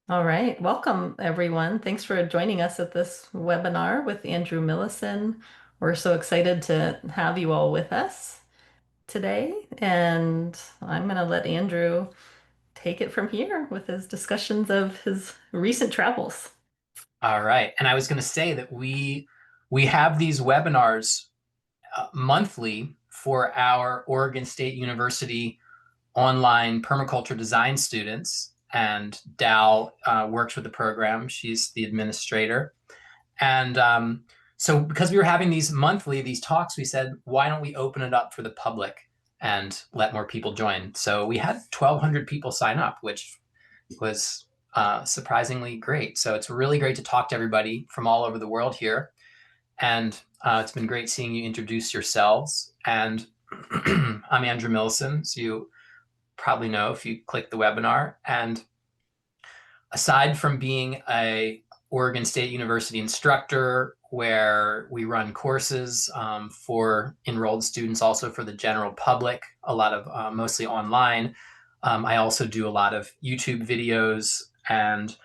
All right, welcome everyone. Thanks for joining us at this webinar with Andrew Millison. We're so excited to have you all with us today, and I'm going to let Andrew take it from here with his discussions of his recent travels. All right. And I was going to say that we have these webinars monthly for our Oregon State University online permaculture design students. And Dal works with the program. She's the administrator. And so because we were having these talks, we said, why don't we open it up for the public and let more people join? So we had 1,200 people sign up, which was surprisingly great. So it's really great to talk to everybody from all over the world here. And it's been great seeing you introduce yourselves. And I'm Andrew Millison, so you probably know if you click the webinar. And aside from being a Oregon State University instructor, where we run courses for enrolled students, also for the general public, a lot of mostly online. I also do a lot of YouTube videos and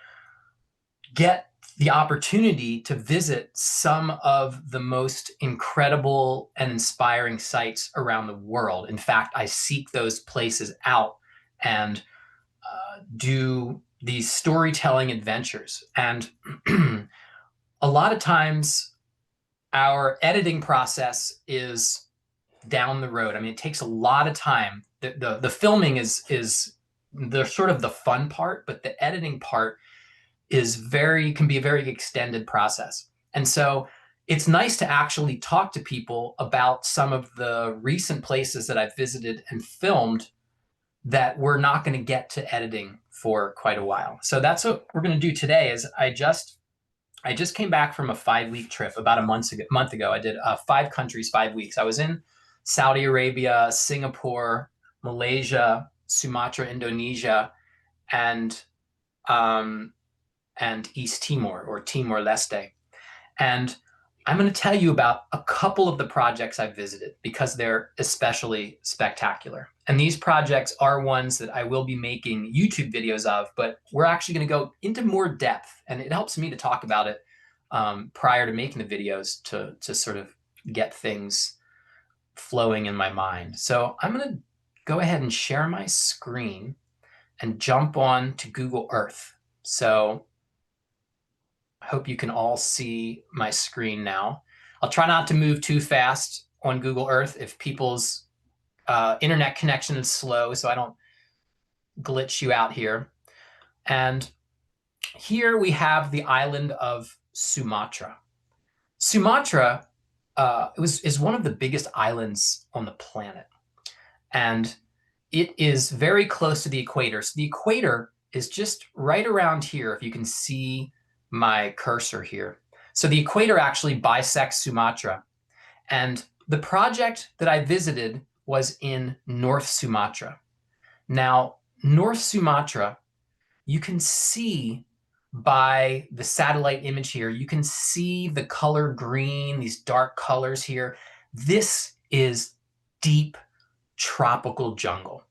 get the opportunity to visit some of the most incredible and inspiring sites around the world. In fact, I seek those places out and do these storytelling adventures. And a lot of times our editing process is down the road. I mean, it takes a lot of time. The filming is the sort of the fun part, but the editing part can be a very extended process. And so it's nice to actually talk to people about some of the recent places that I've visited and filmed that we're not going to get to editing for quite a while. So that's what we're going to do today. Is I just came back from a 5-week trip about a month ago. I did 5 countries, 5 weeks. I was in Saudi Arabia, Singapore, Malaysia, Sumatra, Indonesia, and East Timor, or Timor-Leste. And I'm going to tell you about a couple of the projects I've visited because they're especially spectacular. And these projects are ones that I will be making YouTube videos of, but we're actually going to go into more depth. And it helps me to talk about it prior to making the videos to sort of get things flowing in my mind. So I'm going to go ahead and share my screen and jump on to Google Earth. So I hope you can all see my screen now. I'll try not to move too fast on Google Earth if people's internet connection is slow, so I don't glitch you out here. And here we have the island of Sumatra. Sumatra is one of the biggest islands on the planet, and it is very close to the equator. So the equator is just right around here, if you can see my cursor here. So the equator actually bisects Sumatra. And the project that I visited was in North Sumatra. Now, North Sumatra, you can see by the satellite image here, you can see the color green, these dark colors here. This is deep tropical jungle.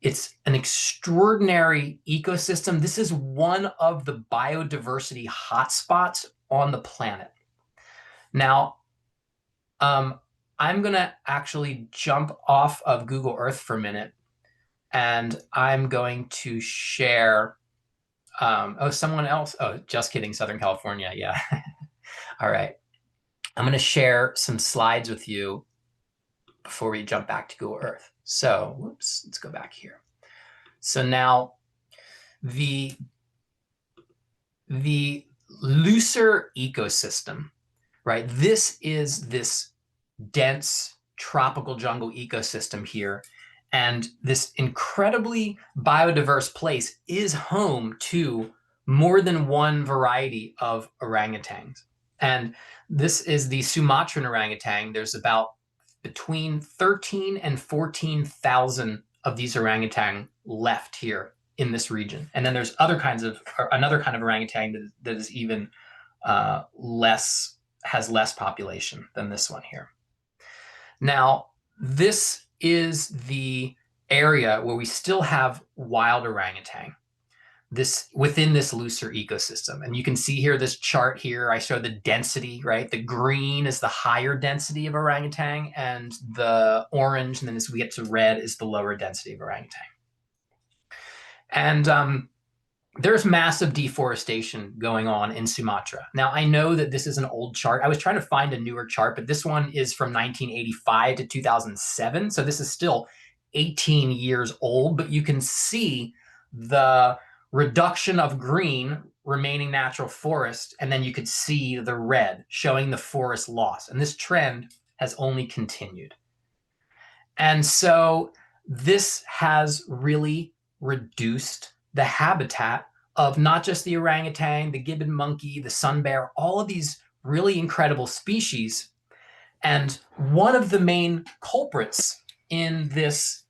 It's an extraordinary ecosystem. This is one of the biodiversity hotspots on the planet. Now, I'm going to actually jump off of Google Earth for a minute, and I'm going to share. Oh, someone else. Oh, just kidding. Southern California. Yeah. All right. I'm going to share some slides with you before we jump back to Google Earth. So, whoops, let's go back here. So now the looser ecosystem, right? This is this dense tropical jungle ecosystem here. And this incredibly biodiverse place is home to more than one variety of orangutans. And this is the Sumatran orangutan. There's about between 13 and 14,000 of these orangutan left here in this region. And then there's another kind of orangutan that is even has less population than this one here. Now, this is the area where we still have wild orangutan. this within this looser ecosystem. And you can see here, this chart here, I show the density, right? The green is the higher density of orangutan, and the orange, and then as we get to red, is the lower density of orangutan. And there's massive deforestation going on in Sumatra. Now, I know that this is an old chart. I was trying to find a newer chart, but this one is from 1985 to 2007. So this is still 18 years old, but you can see the reduction of green remaining natural forest, and then you could see the red showing the forest loss. And this trend has only continued. And so this has really reduced the habitat of not just the orangutan, the gibbon monkey, the sun bear, all of these really incredible species. And one of the main culprits in this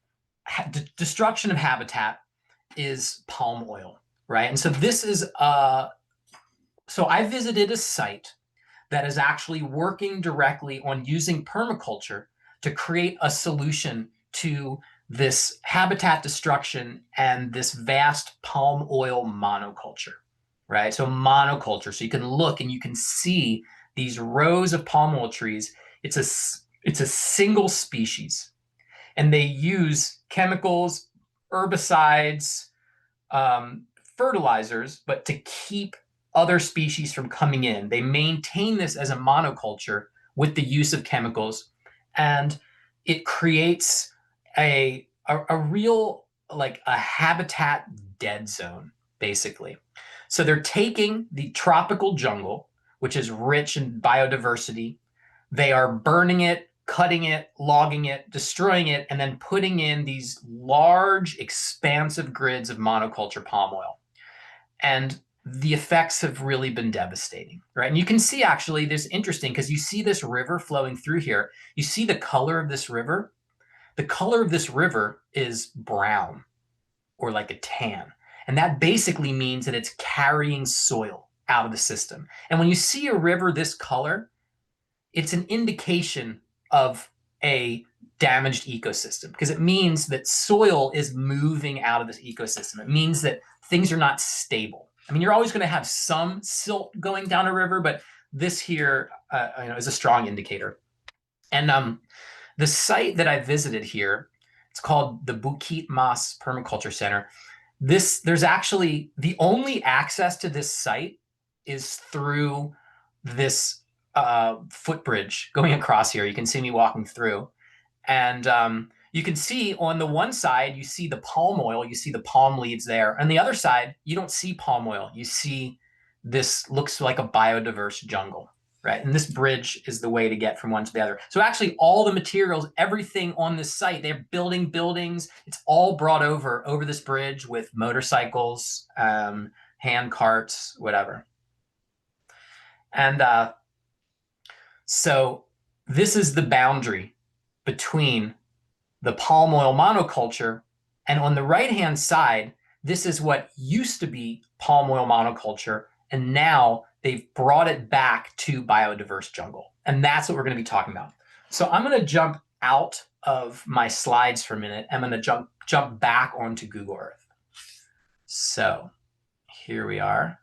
destruction of habitat is palm oil, right? And so this is, so I visited a site that is actually working directly on using permaculture to create a solution to this habitat destruction and this vast palm oil monoculture, right? So monoculture, so you can look and you can see these rows of palm oil trees. It's a single species, and they use chemicals, herbicides, fertilizers, but to keep other species from coming in. They maintain this as a monoculture with the use of chemicals, and it creates a real, like a habitat dead zone, basically. So they're taking the tropical jungle, which is rich in biodiversity. They are burning it, cutting it, logging it, destroying it, and then putting in these large, expansive grids of monoculture palm oil. And the effects have really been devastating, right? And you can see, actually, this is interesting because you see this river flowing through here. You see the color of this river. The color of this river is brown, or like a tan. And that basically means that it's carrying soil out of the system. And when you see a river this color, it's an indication of a damaged ecosystem, because it means that soil is moving out of this ecosystem. It means that things are not stable. I mean, you're always going to have some silt going down a river, but this here is a strong indicator. And the site that I visited here, it's called the Bukit Mas Permaculture Center. There's actually, the only access to this site is through this footbridge going across here. You can see me walking through. And you can see on the one side, you see the palm oil, you see the palm leaves there. On the other side, you don't see palm oil. You see this looks like a biodiverse jungle, right? And this bridge is the way to get from one to the other. So actually all the materials, everything on this site, they're building buildings. It's all brought over this bridge with motorcycles, hand carts, whatever. And so this is the boundary between the palm oil monoculture, and on the right-hand side, this is what used to be palm oil monoculture, and now they've brought it back to biodiverse jungle. And that's what we're going to be talking about. So I'm going to jump out of my slides for a minute. I'm going to jump back onto Google Earth. So here we are.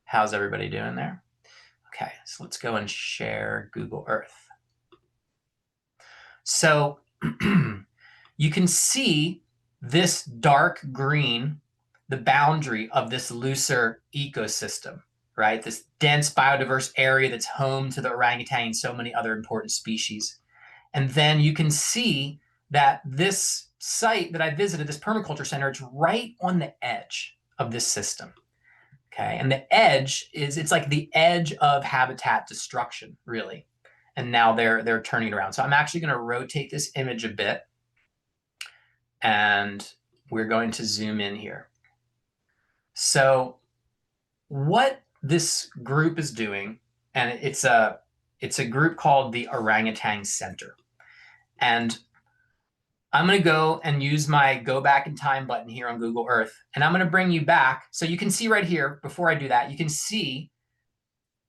How's everybody doing there? Okay, so let's go and share Google Earth. So you can see this dark green, the boundary of this looser ecosystem, right? This dense biodiverse area that's home to the orangutan and so many other important species. And then you can see that this site that I visited, this permaculture center, it's right on the edge of this system. Okay, and the edge it's like the edge of habitat destruction, really. And now they're turning it around. So I'm actually going to rotate this image a bit, and we're going to zoom in here. So what this group is doing, and it's a group called the Orangutan Center. And I'm going to go and use my go back in time button here on Google Earth, and I'm going to bring you back. So you can see right here, before I do that, you can see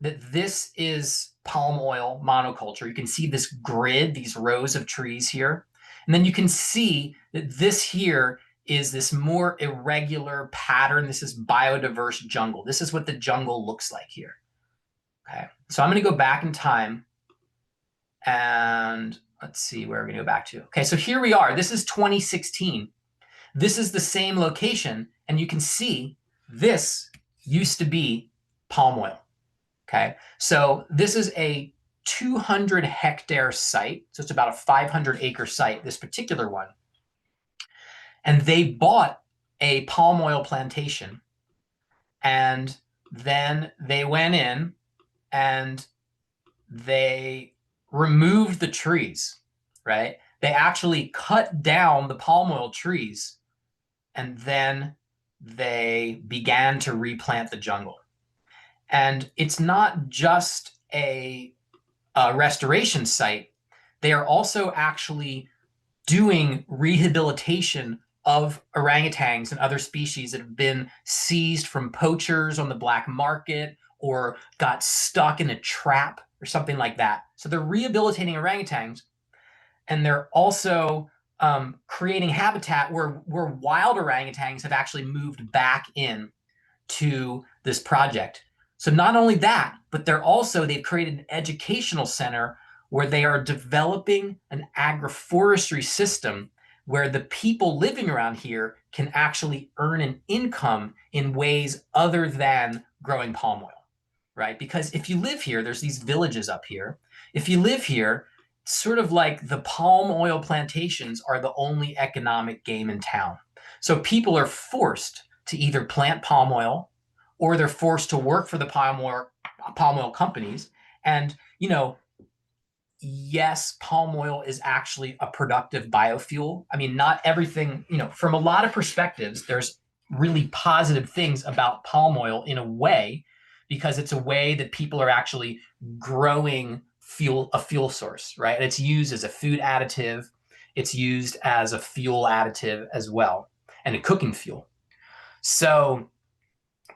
that this is palm oil monoculture. You can see this grid, these rows of trees here. And then you can see that this here is this more irregular pattern. This is biodiverse jungle. This is what the jungle looks like here. Okay, so I'm going to go back in time and let's see where we're going to go back to. Okay, so here we are. This is 2016. This is the same location, and you can see this used to be palm oil. Okay, so this is a 200 hectare site. So it's about a 500 acre site, this particular one. And they bought a palm oil plantation, and then they went in and they removed the trees, right? They actually cut down the palm oil trees, and then they began to replant the jungle. And it's not just a restoration site. They are also actually doing rehabilitation of orangutans and other species that have been seized from poachers on the black market or got stuck in a trap or something like that. So they're rehabilitating orangutans, and they're also creating habitat where wild orangutans have actually moved back in to this project. So not only that, but they've created an educational center where they are developing an agroforestry system where the people living around here can actually earn an income in ways other than growing palm oil, right? Because if you live here, there's these villages up here. If you live here, sort of like the palm oil plantations are the only economic game in town. So people are forced to either plant palm oil or they're forced to work for the palm oil companies. And, you know, yes, palm oil is actually a productive biofuel. I mean, not everything, you know, from a lot of perspectives, there's really positive things about palm oil in a way, because it's a way that people are actually growing a fuel source, right? And it's used as a food additive. It's used as a fuel additive as well, and a cooking fuel. So,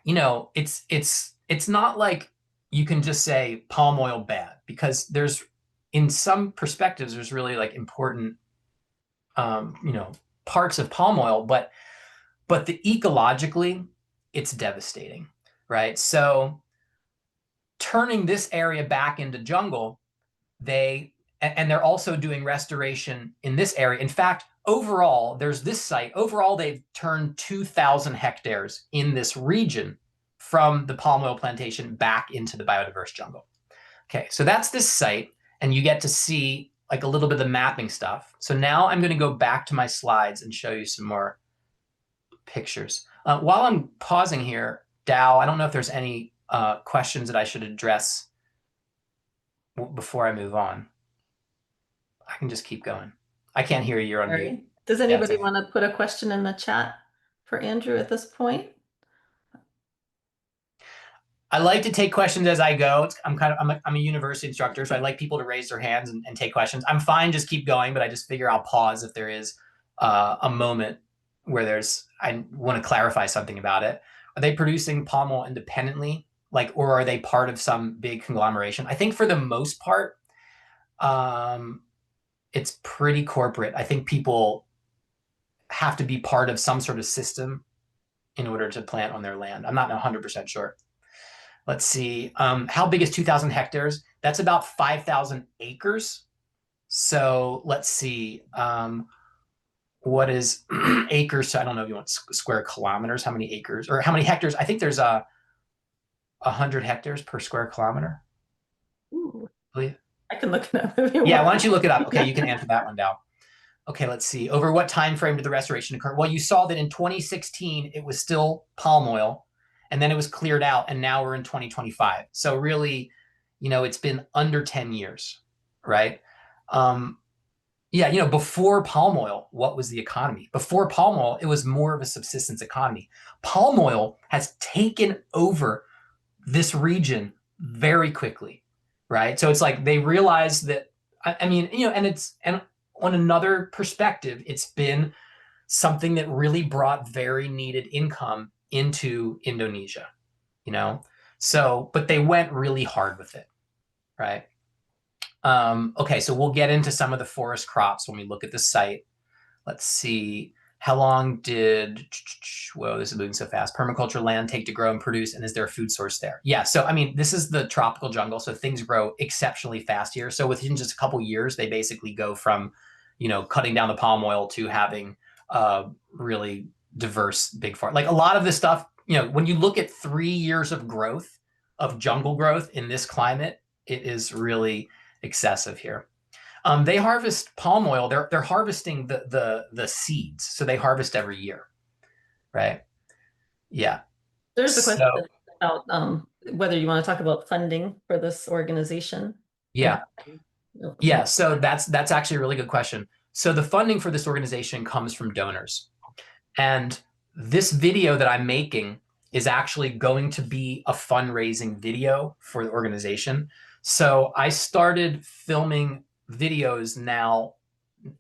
you know, it's not like you can just say palm oil bad, because there's, in some perspectives, there's really like important, you know, parts of palm oil, but ecologically, it's devastating, right? So turning this area back into jungle, and they're also doing restoration in this area. In fact, overall, there's this site. Overall, they've turned 2,000 hectares in this region from the palm oil plantation back into the biodiverse jungle. Okay, so that's this site, and you get to see like a little bit of the mapping stuff. So now I'm going to go back to my slides and show you some more pictures. While I'm pausing here, Dow, I don't know if there's any questions that I should address before I move on. I can just keep going. I can't hear you. You're on mute. Does Yeah, anybody okay. want to put a question in the chat for Andrew at this point? I like to take questions as I go. I'm a university instructor, so I like people to raise their hands and take questions. I'm fine, just keep going, but I just figure I'll pause if there is a moment where I want to clarify something about it. Are they producing palm oil independently, or are they part of some big conglomeration? I think for the most part, it's pretty corporate. I think people have to be part of some sort of system in order to plant on their land. I'm not 100% sure. Let's see. How big is 2,000 hectares? That's about 5,000 acres. So let's see. What is acres? So I don't know if you want square kilometers. How many acres or how many hectares? I think there's 100 hectares per square kilometer. Ooh, I I can look it up if you Yeah, want. why don't you look it up? Okay, you can answer that one, Dow. Okay, let's see. Over what time frame did the restoration occur? Well, you saw that in 2016, it was still palm oil, and then it was cleared out, and now we're in 2025. So really, it's been under 10 years, right? Yeah, before palm oil, what was the economy? Before palm oil, it was more of a subsistence economy. Palm oil has taken over this region very quickly, right? So it's like they realized that, I mean, and on another perspective, it's been something that really brought very needed income into Indonesia, So, but they went really hard with it, right? Okay, so we'll get into some of the forest crops when we look at the site. Let's see. How long did, whoa, this is moving so fast. Permaculture land take to grow and produce, and is there a food source there? Yeah, so I mean, this is the tropical jungle, so things grow exceptionally fast here. So within just a couple years, they basically go from, cutting down the palm oil to having really diverse big farm. Like a lot of this stuff, when you look at 3 years of growth, of jungle growth in this climate, it is really excessive here. They harvest palm oil. They're harvesting the seeds, so they harvest every year, right? Yeah. There's a So question about whether you want to talk about funding for this organization and yeah, how you yeah. So that's actually a really good question. So the funding for this organization comes from donors, and this video that I'm making is actually going to be a fundraising video for the organization. So I started filming videos now.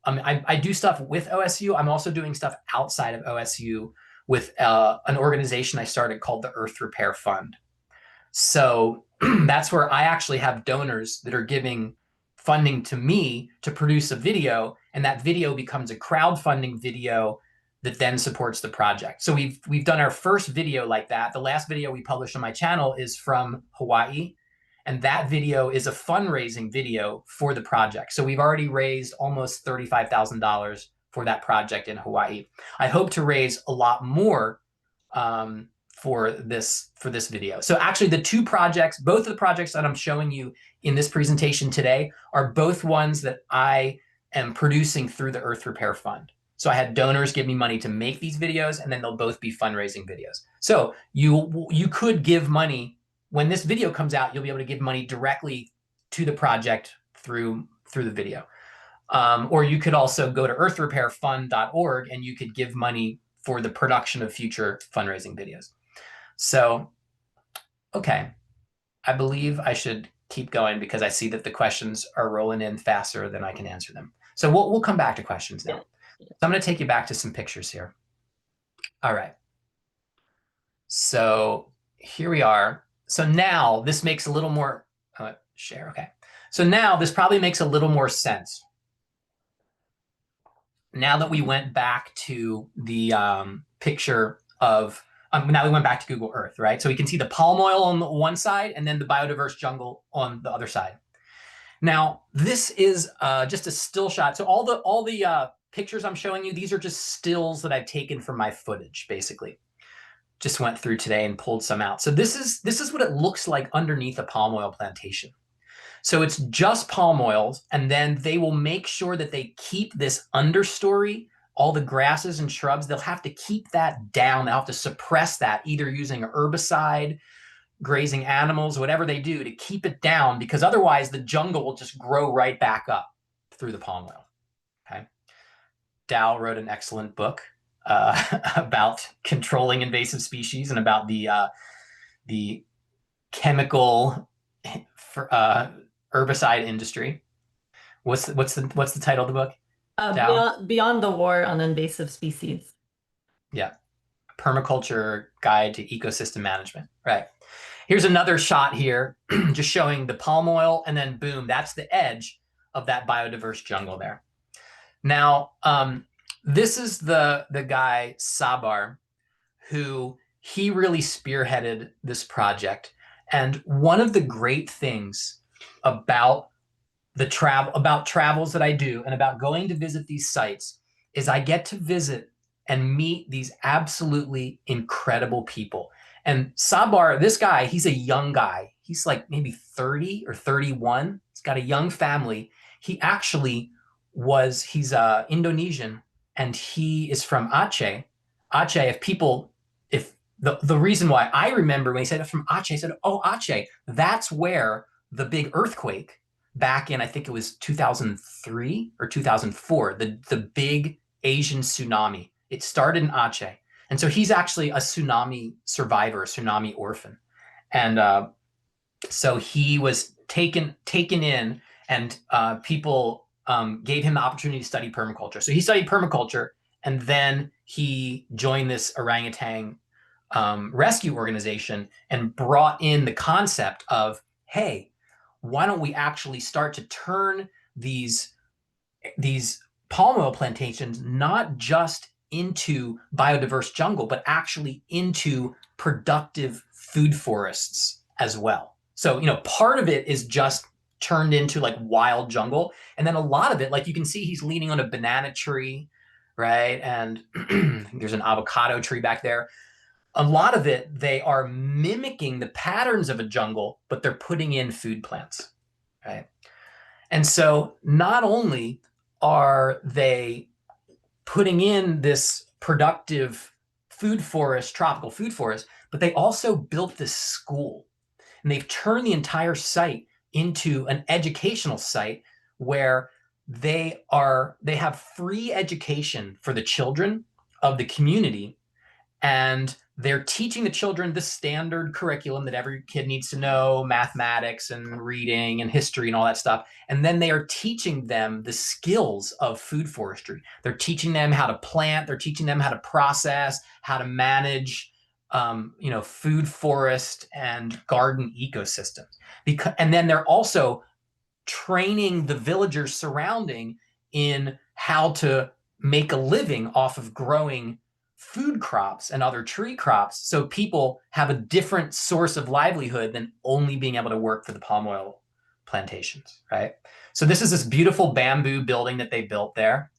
I do stuff with OSU. I'm also doing stuff outside of OSU with an organization I started called the Earth Repair Fund. So that's where I actually have donors that are giving funding to me to produce a video, and that video becomes a crowdfunding video that then supports the project. So we've done our first video like that. The last video we published on my channel is from Hawaii, and that video is a fundraising video for the project. So we've already raised almost $35,000 for that project in Hawaii. I hope to raise a lot more for this video. So actually the two projects, both of the projects that I'm showing you in this presentation today are both ones that I am producing through the Earth Repair Fund. So I had donors give me money to make these videos, and then they'll both be fundraising videos. So you could give money when this video comes out. You'll be able to give money directly to the project through the video. Or you could also go to earthrepairfund.org and you could give money for the production of future fundraising videos. So, okay, I believe I should keep going because I see that the questions are rolling in faster than I can answer them. So we'll come back to questions now. Yeah. So I'm going to take you back to some pictures here. All right. So here we are. So now this makes a little more, share, okay. So now this probably makes a little more sense. Now that we went back to the picture of, now we went back to Google Earth, right? So we can see the palm oil on the one side and then the biodiverse jungle on the other side. Now, this is just a still shot. So all the pictures I'm showing you, these are just stills that I've taken from my footage, basically. Just went through today and pulled some out. So this is what it looks like underneath a palm oil plantation. So it's just palm oils, and then they will make sure that they keep this understory, all the grasses and shrubs, they'll have to keep that down. They'll have to suppress that, either using a herbicide, grazing animals, whatever they do to keep it down, because otherwise the jungle will just grow right back up through the palm oil. Okay. Dow wrote an excellent book about controlling invasive species and about the chemical herbicide industry. What's the title of the book? Beyond the War on Invasive Species. Yeah. Permaculture Guide to Ecosystem Management. Right. Here's another shot here, just showing the palm oil, and then boom, that's the edge of that biodiverse jungle there. Now, this is the guy, Sabar, who he really spearheaded this project. And one of the great things about travels that I do and about going to visit these sites is I get to visit and meet these absolutely incredible people. And Sabar, this guy, he's a young guy. He's like maybe 30 or 31. He's got a young family. He actually he's Indonesian, and he is from Aceh. Aceh, if the reason why I remember when he said from Aceh, I said, oh, Aceh, that's where the big earthquake back in, I think it was 2003 or 2004, the big Asian tsunami. It started in Aceh. And so he's actually a tsunami survivor, a tsunami orphan. And so he was taken in, and people gave him the opportunity to study permaculture. So he studied permaculture, and then he joined this orangutan rescue organization and brought in the concept of, hey, why don't we actually start to turn these palm oil plantations not just into biodiverse jungle, but actually into productive food forests as well. So, part of it is just turned into like wild jungle. And then a lot of it, like you can see he's leaning on a banana tree, right? And there's an avocado tree back there. A lot of it, they are mimicking the patterns of a jungle, but they're putting in food plants, right? And so not only are they putting in this productive food forest, tropical food forest, but they also built this school. And they've turned the entire site into an educational site where they have free education for the children of the community, and they're teaching the children the standard curriculum that every kid needs to know, mathematics and reading and history and all that stuff. And then they are teaching them the skills of food forestry. They're teaching them how to plant, they're teaching them how to process, how to manage food forest and garden ecosystems. And then they're also training the villagers surrounding in how to make a living off of growing food crops and other tree crops, so people have a different source of livelihood than only being able to work for the palm oil plantations, right? So this is this beautiful bamboo building that they built there.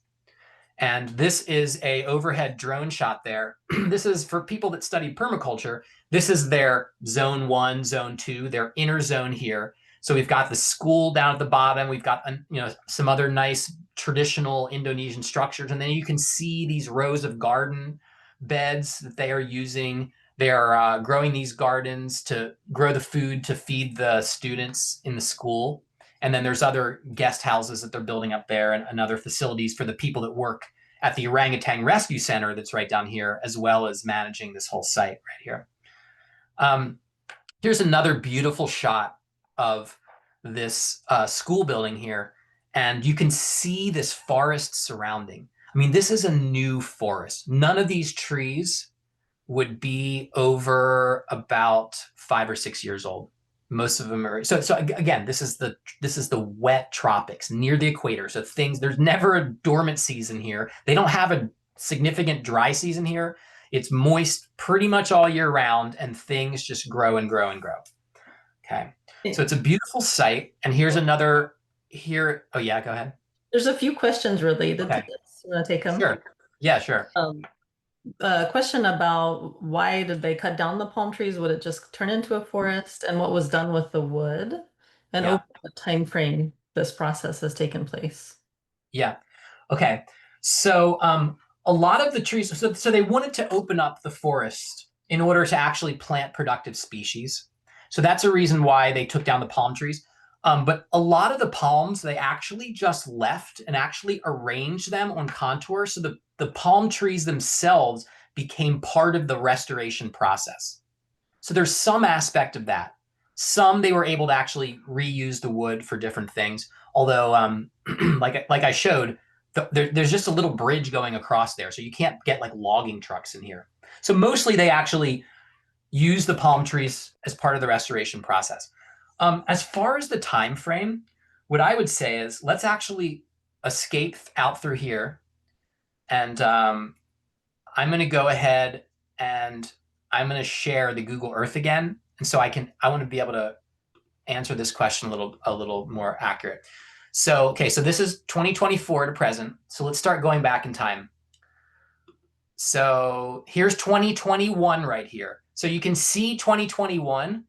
And this is a overhead drone shot there. This is for people that study permaculture. This is their zone 1, zone 2, their inner zone here. So we've got the school down at the bottom. We've got some other nice traditional Indonesian structures. And then you can see these rows of garden beds that they are using. They are growing these gardens to grow the food to feed the students in the school. And then there's other guest houses that they're building up there, and other facilities for the people that work at the Orangutan Rescue Center that's right down here, as well as managing this whole site right here. Here's another beautiful shot of this school building here. And you can see this forest surrounding. I mean, this is a new forest. None of these trees would be over about 5 or 6 years old. Most of them are. So again, this is the wet tropics near the equator. So there's never a dormant season here. They don't have a significant dry season here. It's moist pretty much all year round, and things just grow and grow and grow. Okay. So it's a beautiful site. And here's another here. Oh yeah, go ahead. There's a few questions related to Okay. this. You want to take them? Sure. Yeah, sure. A question about why did they cut down the palm trees? Would it just turn into a forest? And what was done with the wood? And Yeah. over what time frame this process has taken place? Yeah. Okay. So a lot of the trees, so they wanted to open up the forest in order to actually plant productive species. So that's a reason why they took down the palm trees. But a lot of the palms, they actually just left and actually arranged them on contour. So the palm trees themselves became part of the restoration process. So there's some aspect of that. Some they were able to actually reuse the wood for different things. Although, like I showed, there's just a little bridge going across there. So you can't get like logging trucks in here. So mostly they actually use the palm trees as part of the restoration process. As far as the time frame, what I would say is let's actually escape out through here. And I'm going to go ahead and I'm going to share the Google Earth again. And so I want to be able to answer this question a little more accurate. So, okay, so this is 2024 to present. So let's start going back in time. So here's 2021 right here. So you can see 2021.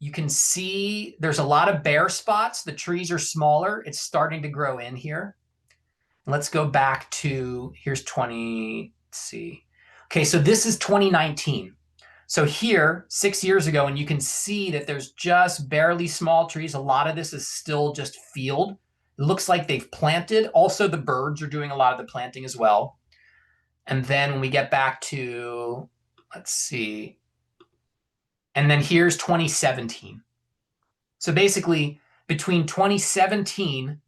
You can see there's a lot of bare spots. The trees are smaller. It's starting to grow in here. Let's go back to, here's 20, let's see. Okay, so this is 2019. So here, 6 years ago, and you can see that there's just barely small trees. A lot of this is still just field. It looks like they've planted. Also, the birds are doing a lot of the planting as well. And then when we get back to, let's see, and then here's 2017. So basically, between 2017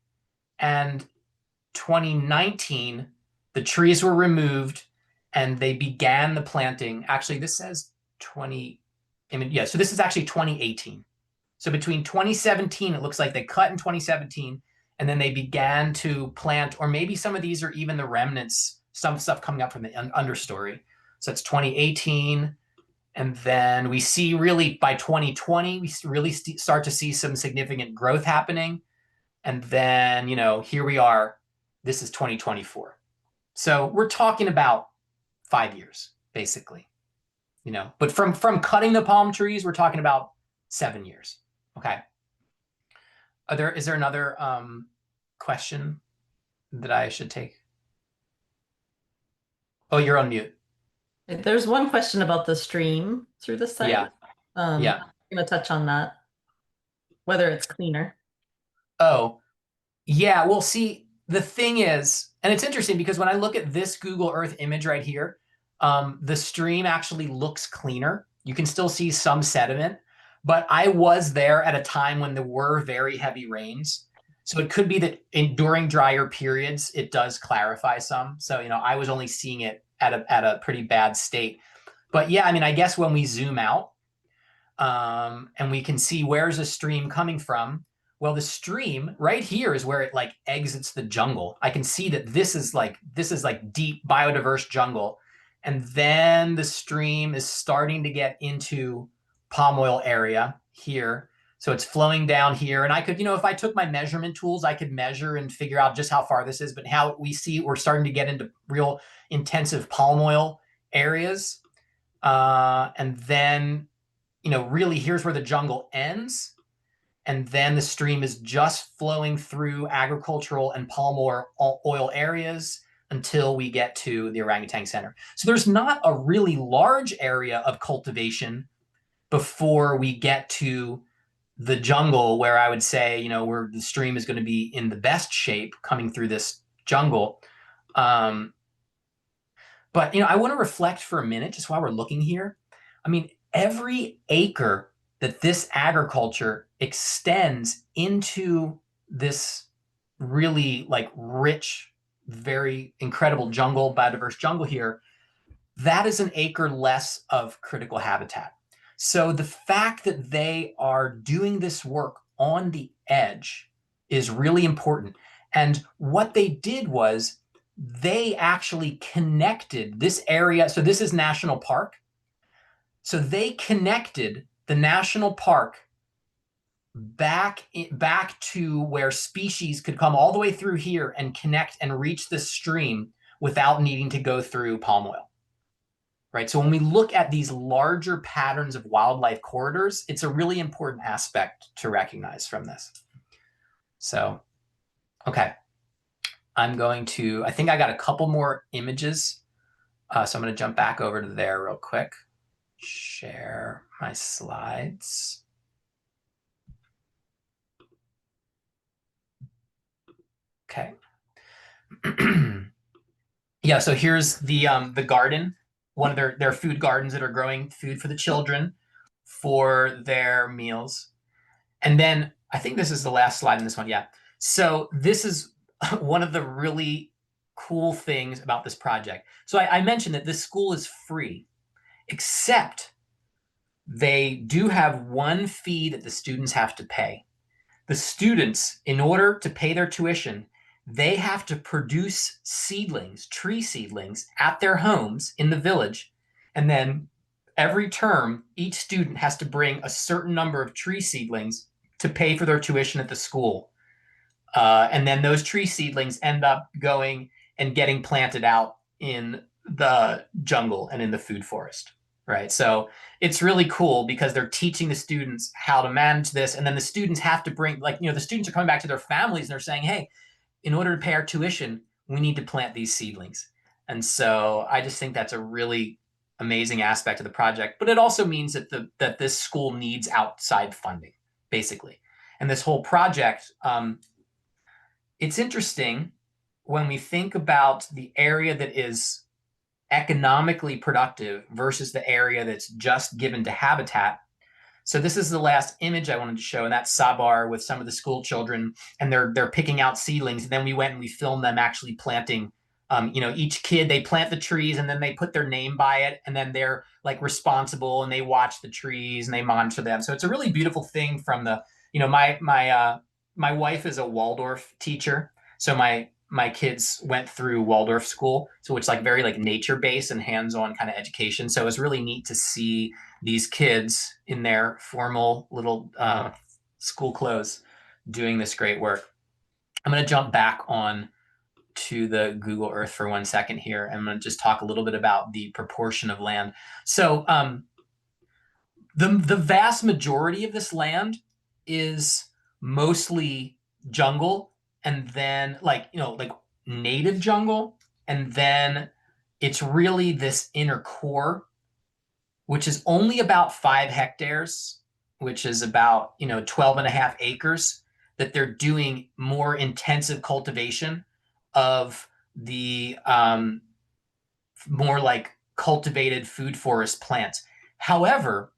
and 2019, the trees were removed and they began the planting. Actually, this says 20, I mean, yeah, so this is actually 2018. So between 2017, it looks like they cut in 2017, and then they began to plant, or maybe some of these are even the remnants some stuff coming up from the understory. So it's 2018. And then we see really by 2020, we really start to see some significant growth happening. And then, here we are. This is 2024. So we're talking about 5 years, basically, but from cutting the palm trees, we're talking about 7 years. Okay. Is there another question that I should take? Oh, you're on mute. There's one question about the stream through the Yeah. site. Yeah. I'm going to touch on that, whether it's cleaner. Oh, yeah. Well, see, the thing is, and it's interesting because when I look at this Google Earth image right here, the stream actually looks cleaner. You can still see some sediment, but I was there at a time when there were very heavy rains. So it could be that during drier periods, it does clarify some. So, I was only seeing it at a pretty bad state. But yeah, I mean, I guess when we zoom out, and we can see where's a stream coming from. Well, the stream right here is where it like exits the jungle. I can see that this is like deep biodiverse jungle. And then the stream is starting to get into palm oil area here. So it's flowing down here. And I could, if I took my measurement tools, I could measure and figure out just how far this is. But how we see we're starting to get into real intensive palm oil areas. And then, really here's where the jungle ends. And then the stream is just flowing through agricultural and palm oil areas until we get to the orangutan center. So there's not a really large area of cultivation before we get to the jungle, where I would say, where the stream is going to be in the best shape coming through this jungle. But, I want to reflect for a minute just while we're looking here. I mean, every acre that this agriculture extends into this really like rich, very incredible jungle, biodiverse jungle here, that is an acre less of critical habitat. So the fact that they are doing this work on the edge is really important. And what they did was they actually connected this area. So this is national park. So they connected the national park back to where species could come all the way through here and connect and reach the stream without needing to go through palm oil. Right. So when we look at these larger patterns of wildlife corridors, it's a really important aspect to recognize from this. So, okay. I think I got a couple more images. So I'm going to jump back over to there real quick. Share my slides. Okay. Yeah, so here's the garden, one of their food gardens that are growing food for the children for their meals. And then I think this is the last slide in this one. Yeah. So this is one of the really cool things about this project. So I mentioned that this school is free, except they do have one fee that the students have to pay. The students, in order to pay their tuition, they have to produce seedlings, tree seedlings, at their homes in the village. And then every term, each student has to bring a certain number of tree seedlings to pay for their tuition at the school. And then those tree seedlings end up going and getting planted out in the jungle and in the food forest. Right. So it's really cool because they're teaching the students how to manage this. And then the students have to bring, the students are coming back to their families and they're saying, hey, in order to pay our tuition, we need to plant these seedlings. And so I just think that's a really amazing aspect of the project. But it also means that this school needs outside funding, basically. And this whole project, it's interesting when we think about the area that is economically productive versus the area that's just given to habitat. So this is the last image I wanted to show, and that's Sabar with some of the school children, and they're picking out seedlings. And then we went and we filmed them actually planting. Each kid, they plant the trees and then they put their name by it, and then they're like responsible and they watch the trees and they monitor them. So it's a really beautiful thing from the, my wife is a Waldorf teacher. So my my kids went through Waldorf school, so it's like very like nature based and hands on kind of education. So it was really neat to see these kids in their formal little school clothes doing this great work. I'm going to jump back on to the Google Earth for 1 second here. I'm going to just talk a little bit about the proportion of land. So the vast majority of this land is mostly jungle, and then like native jungle, and then it's really this inner core, which is only about 5 hectares, which is about 12 and a half acres, that they're doing more intensive cultivation of the more like cultivated food forest plants. However,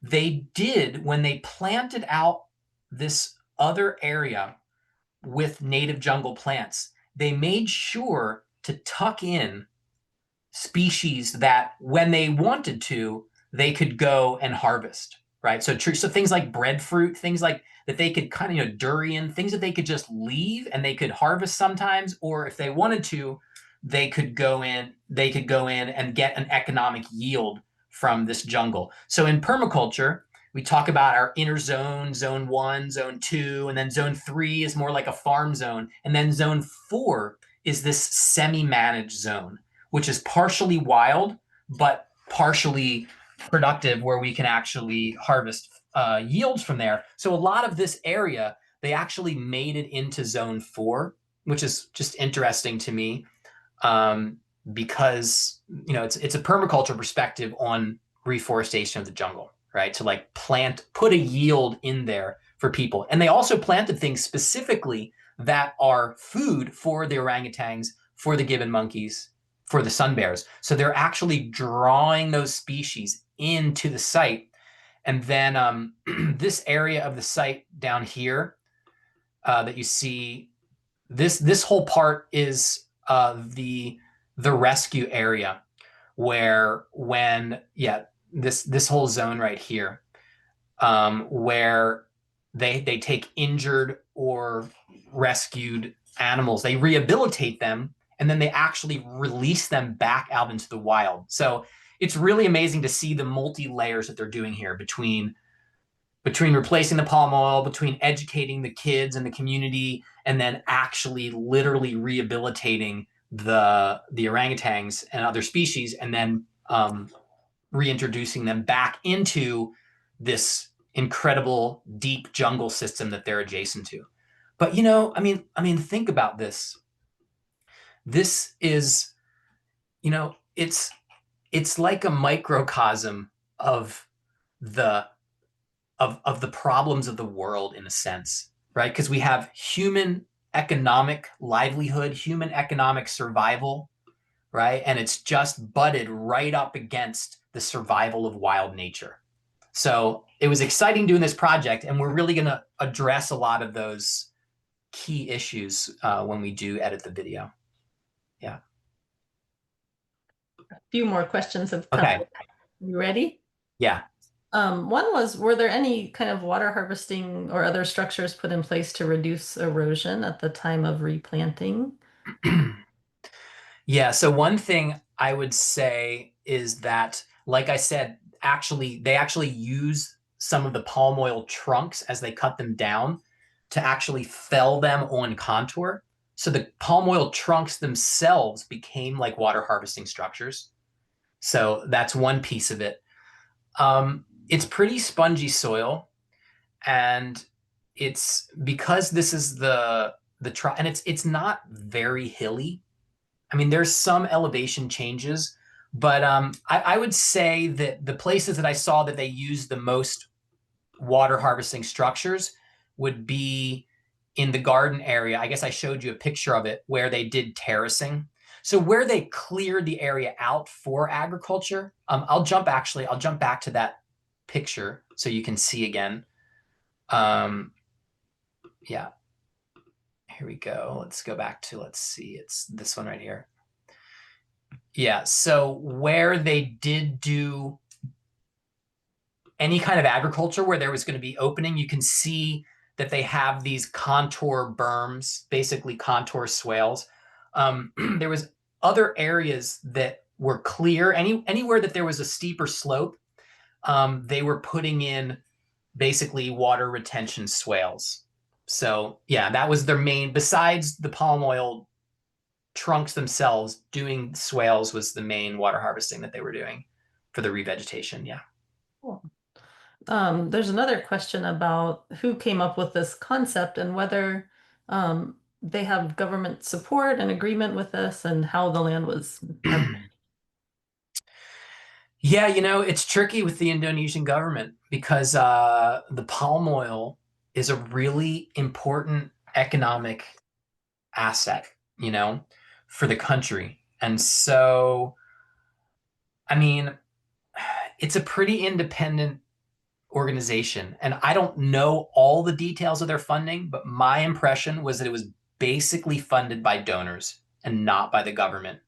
they did, when they planted out this other area with native jungle plants, they made sure to tuck in species that when they wanted to, they could go and harvest, right? So things like breadfruit, things like that they could kind of, durian, things that they could just leave and they could harvest sometimes, or if they wanted to, they could go in and get an economic yield from this jungle. So in permaculture, we talk about our inner zone, zone 1, zone 2, and then zone 3 is more like a farm zone. And then zone 4 is this semi-managed zone, which is partially wild, but partially productive, where we can actually harvest yields from there. So a lot of this area, they actually made it into zone 4, which is just interesting to me, because it's a permaculture perspective on reforestation of the jungle, right? To like put a yield in there for people. And they also planted things specifically that are food for the orangutans, for the gibbon monkeys, for the sun bears. So they're actually drawing those species into the site. And then this area of the site down here that you see, this whole part is the rescue area, where this whole zone right here, where they take injured or rescued animals, they rehabilitate them, and then they actually release them back out into the wild. So it's really amazing to see the multi layers that they're doing here between replacing the palm oil, between educating the kids and the community, and then actually literally rehabilitating the orangutans and other species, and then reintroducing them back into this incredible deep jungle system that they're adjacent to. But think about this. This is, it's like a microcosm of the of the problems of the world, in a sense, right? Because we have human economic livelihood, human economic survival, right? And it's just butted right up against the survival of wild nature. So it was exciting doing this project, and we're really going to address a lot of those key issues when we do edit the video. Yeah. A few more questions have come. Okay. You ready? Yeah. One was, were there any kind of water harvesting or other structures put in place to reduce erosion at the time of replanting? Yeah. So one thing I would say is that, like I said, they actually use some of the palm oil trunks as they cut them down to actually fell them on contour. So the palm oil trunks themselves became like water harvesting structures. So that's one piece of it. It's pretty spongy soil, and it's because this is and it's not very hilly. I mean, there's some elevation changes, but I would say that the places that I saw that they used the most water harvesting structures would be in the garden area. I guess I showed you a picture of it where they did terracing. So where they cleared the area out for agriculture, I'll jump back to that picture so you can see again. Yeah, here we go. Let's go back to, let's see, it's this one right here. Yeah, so where they did do any kind of agriculture where there was going to be opening, you can see that they have these contour berms, basically contour swales. There was other areas that were clear. Anywhere that there was a steeper slope, they were putting in basically water retention swales. So yeah, that was their main, besides the palm oil trunks themselves, doing swales was the main water harvesting that they were doing for the revegetation. Yeah. Cool. There's another question about who came up with this concept and whether they have government support and agreement with this and how the land was ever. Yeah, it's tricky with the Indonesian government because the palm oil is a really important economic asset, for the country. And so, I mean, it's a pretty independent organization. And I don't know all the details of their funding, but my impression was that it was basically funded by donors and not by the government.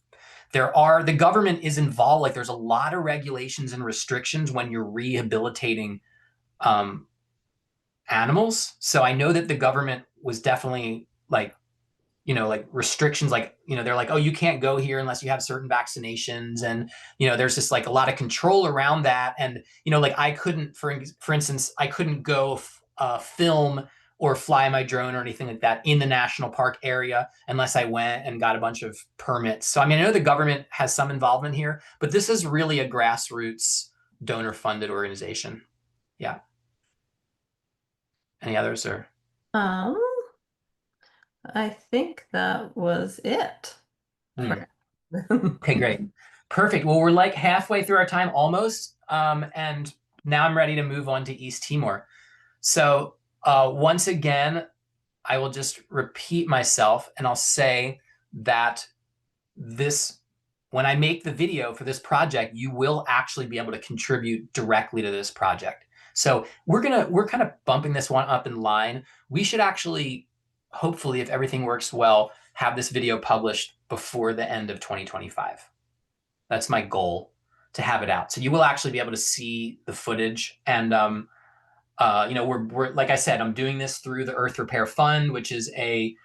The government is involved. Like there's a lot of regulations and restrictions when you're rehabilitating um, animals. So I know that the government was definitely like restrictions, they're like, oh, you can't go here unless you have certain vaccinations. And, there's just like a lot of control around that. And, like I couldn't, for instance, I couldn't go film or fly my drone or anything like that in the national park area unless I went and got a bunch of permits. So, I mean, I know the government has some involvement here, but this is really a grassroots donor funded organization. Yeah. Any others or? Um, I think that was it Hmm. for. Okay, great. Perfect. Well, we're like halfway through our time almost. And now I'm ready to move on to East Timor. So once again, I will just repeat myself and I'll say that this, when I make the video for this project, you will actually be able to contribute directly to this project. So we're kind of bumping this one up in line. We should actually, hopefully, if everything works well, have this video published before the end of 2025. That's my goal, to have it out. So you will actually be able to see the footage. And we're like I said, I'm doing this through the Earth Repair Fund, which is a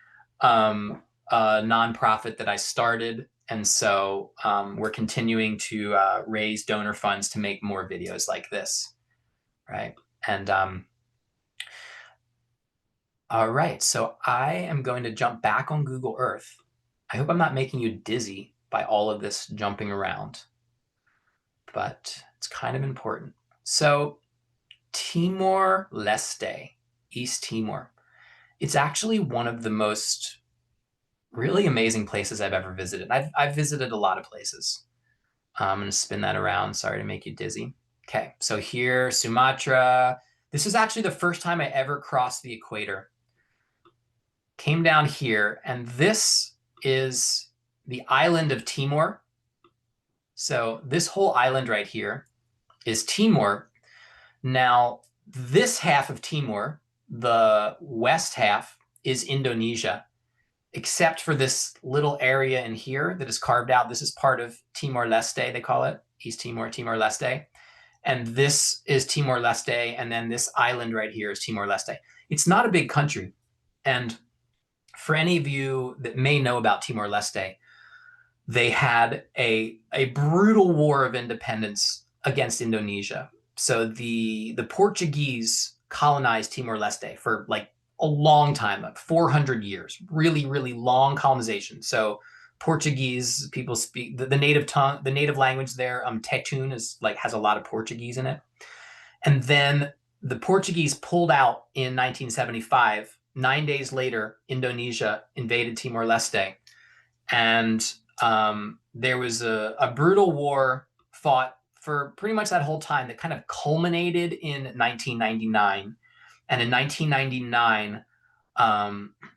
nonprofit that I started. And so we're continuing to raise donor funds to make more videos like this, right? And all right, so I am going to jump back on Google Earth. I hope I'm not making you dizzy by all of this jumping around, but it's kind of important. So Timor-Leste, East Timor. It's actually one of the most really amazing places I've ever visited. I've visited a lot of places. I'm going to spin that around. Sorry to make you dizzy. Okay, so here, Sumatra. This is actually the first time I ever crossed the equator. Came down here, and this is the island of Timor. So this whole island right here is Timor. Now, this half of Timor, the west half, is Indonesia, except for this little area in here that is carved out. This is part of Timor-Leste, they call it, East Timor, Timor-Leste. And this is Timor-Leste, and then this island right here is Timor-Leste. It's not a big country. And for any of you that may know about Timor-Leste, they had a brutal war of independence against Indonesia. So the Portuguese colonized Timor-Leste for like a long time, like 400 years, really, really long colonization. So Portuguese people speak the native tongue, the native language there. Tetun is like has a lot of Portuguese in it. And then the Portuguese pulled out in 1975. 9 days later, Indonesia invaded Timor-Leste, and there was a brutal war fought for pretty much that whole time that kind of culminated in 1999. And in 1999,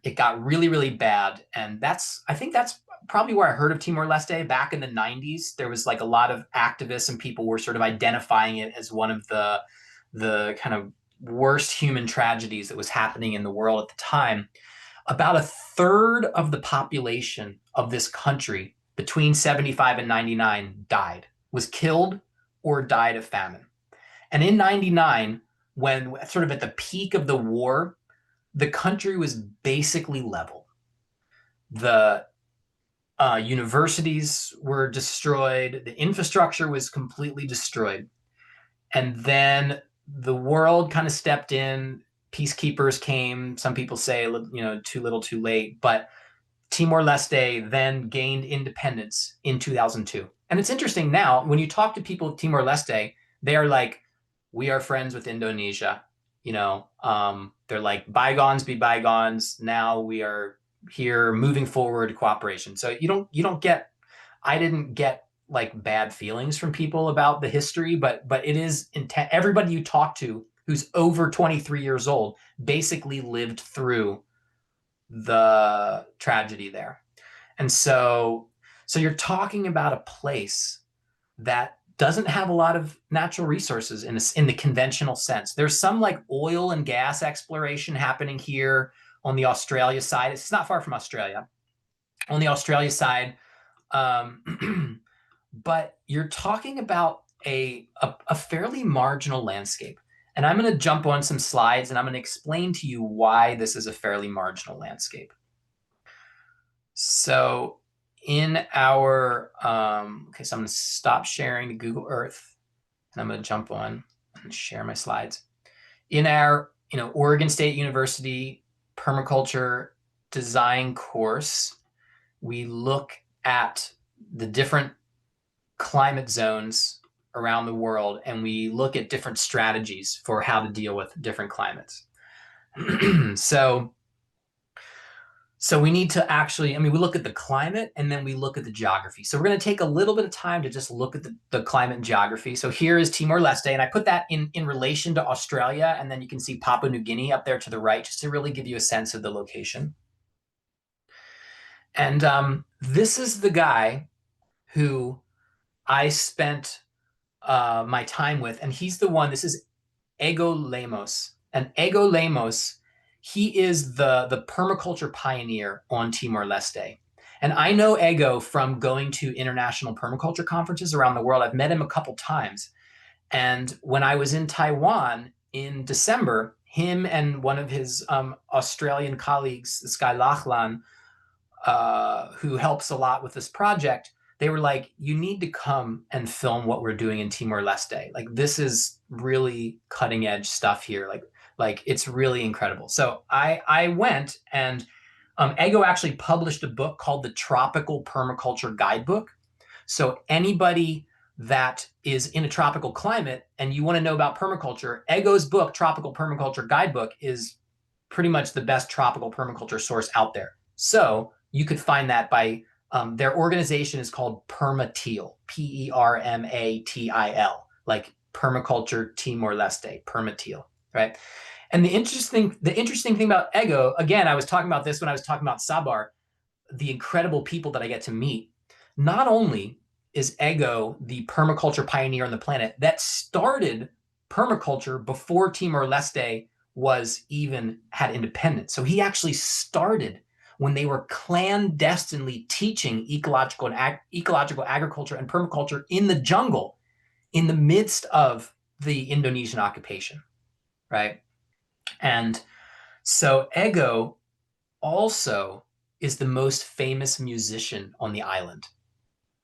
it got really, really bad. And I think that's probably where I heard of Timor-Leste back in the 90s. There was like a lot of activists and people were sort of identifying it as one of the kind of worst human tragedies that was happening in the world at the time. About a third of the population of this country between 75 and 99 died, was killed or died of famine. And in 99, when sort of at the peak of the war, the country was basically level. The Universities were destroyed. The infrastructure was completely destroyed. And then the world kind of stepped in. Peacekeepers came. Some people say, too little, too late. But Timor-Leste then gained independence in 2002. And it's interesting now, when you talk to people of Timor-Leste, they are like, we are friends with Indonesia. They're like, bygones be bygones. Now we are here moving forward cooperation. So I didn't get like bad feelings from people about the history, but it is intent. Everybody you talk to who's over 23 years old basically lived through the tragedy there. And so you're talking about a place that doesn't have a lot of natural resources in the conventional sense. There's some like oil and gas exploration happening here on the Australia side. It's not far from Australia. On the Australia side, but you're talking about a fairly marginal landscape. And I'm going to jump on some slides and I'm going to explain to you why this is a fairly marginal landscape. So in our, okay, so I'm going to stop sharing the Google Earth and I'm going to jump on and share my slides. In our, Oregon State University permaculture design course, we look at the different climate zones around the world and we look at different strategies for how to deal with different climates. So we need to actually, we look at the climate and then we look at the geography. So we're going to take a little bit of time to just look at the climate and geography. So here is Timor-Leste, and I put that in relation to Australia, and then you can see Papua New Guinea up there to the right, just to really give you a sense of the location. And this is the guy who I spent my time with, and he's the one, this is Ego Lemos. And Ego Lemos, he is the permaculture pioneer on Timor-Leste. And I know Ego from going to international permaculture conferences around the world. I've met him a couple times. And when I was in Taiwan in December, him and one of his Australian colleagues, this guy Lachlan, who helps a lot with this project, they were like, you need to come and film what we're doing in Timor-Leste. Like, this is really cutting edge stuff here. Like it's really incredible. So I went, and Ego actually published a book called the Tropical Permaculture Guidebook. So anybody that is in a tropical climate and you want to know about permaculture, Ego's book, Tropical Permaculture Guidebook, is pretty much the best tropical permaculture source out there. So you could find that by their organization is called Permatil, Permatil, like permaculture Timor-Leste, Permatil, right? And the interesting thing about Ego, again, I was talking about this when I was talking about Sabar, the incredible people that I get to meet. Not only is Ego the permaculture pioneer on the planet that started permaculture before Timor-Leste was even had independence. So he actually started when they were clandestinely teaching ecological agriculture and permaculture in the jungle in the midst of the Indonesian occupation, right? And so Ego also is the most famous musician on the island,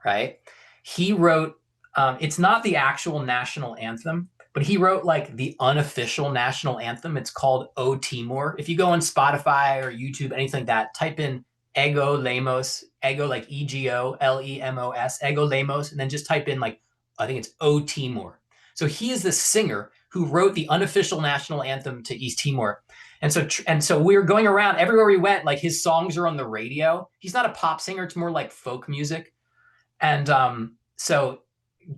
right? He wrote, it's not the actual national anthem, but he wrote like the unofficial national anthem. It's called O Timor. If you go on Spotify or YouTube, anything like that, type in Ego Lemos, Ego like Egolemos, Ego Lemos, and then just type in like, I think it's O Timor. So he is the singer who wrote the unofficial national anthem to East Timor. And so we were going around everywhere we went, like his songs are on the radio. He's not a pop singer, it's more like folk music. And so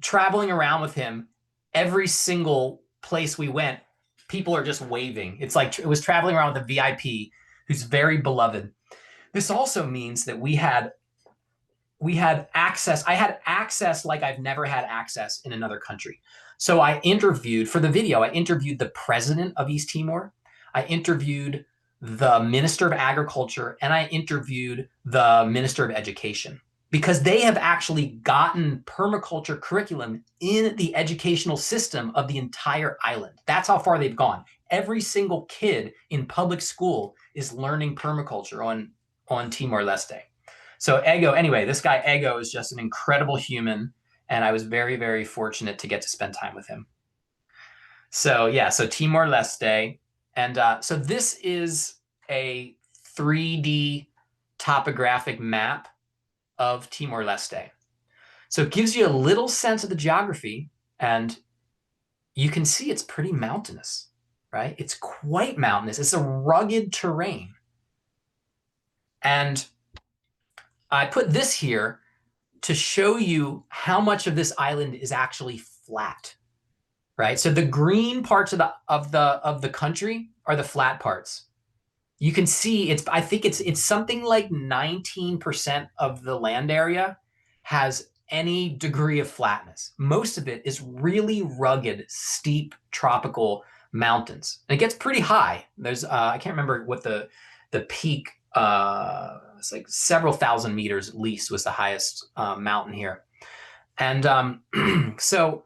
traveling around with him, every single place we went, people are just waving. It's like it was traveling around with a VIP who's very beloved. This also means that we had access. I had access like I've never had access in another country. So I interviewed, for the video, I interviewed the president of East Timor. I interviewed the Minister of Agriculture, and I interviewed the Minister of Education, because they have actually gotten permaculture curriculum in the educational system of the entire island. That's how far they've gone. Every single kid in public school is learning permaculture on Timor-Leste. So Ego, anyway, this guy Ego is just an incredible human, and I was very, very fortunate to get to spend time with him. So yeah, so Timor-Leste, and so this is a 3D topographic map of Timor-Leste. So it gives you a little sense of the geography, and you can see it's pretty mountainous, right? It's quite mountainous. It's a rugged terrain. And I put this here to show you how much of this island is actually flat, right? So the green parts of the country are the flat parts. You can see I think it's something like 19% of the land area has any degree of flatness. Most of it is really rugged, steep, tropical mountains. And it gets pretty high. There's I can't remember what the peak it's like several thousand meters at least was the highest mountain here. And so,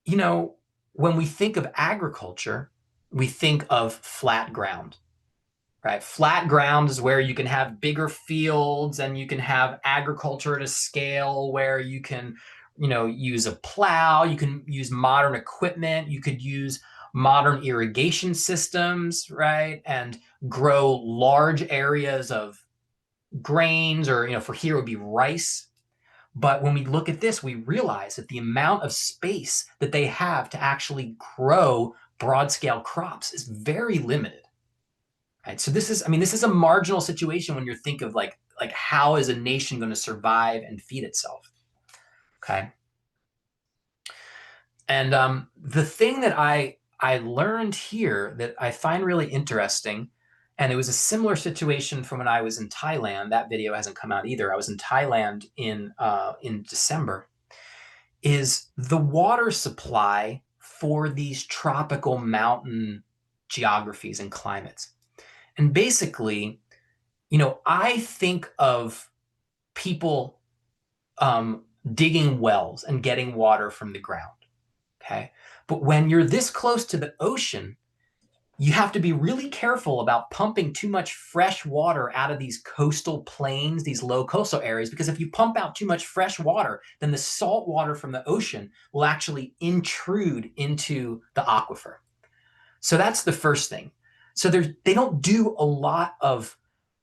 you know, when we think of agriculture, we think of flat ground, right? Flat ground is where you can have bigger fields and you can have agriculture at a scale where you can, use a plow, you can use modern equipment, you could use modern irrigation systems, right? And grow large areas of grains or, for here it would be rice. But when we look at this, we realize that the amount of space that they have to actually grow broad scale crops is very limited. Right. So this is a marginal situation when you think of like how is a nation going to survive and feed itself? Okay. And the thing that I learned here that I find really interesting, and it was a similar situation from when I was in Thailand. That video hasn't come out either. I was in Thailand in December. Is the water supply for these tropical mountain geographies and climates? And basically, I think of people digging wells and getting water from the ground. Okay. But when you're this close to the ocean, you have to be really careful about pumping too much fresh water out of these coastal plains, these low coastal areas, because if you pump out too much fresh water, then the salt water from the ocean will actually intrude into the aquifer. So that's the first thing. So they don't do a lot of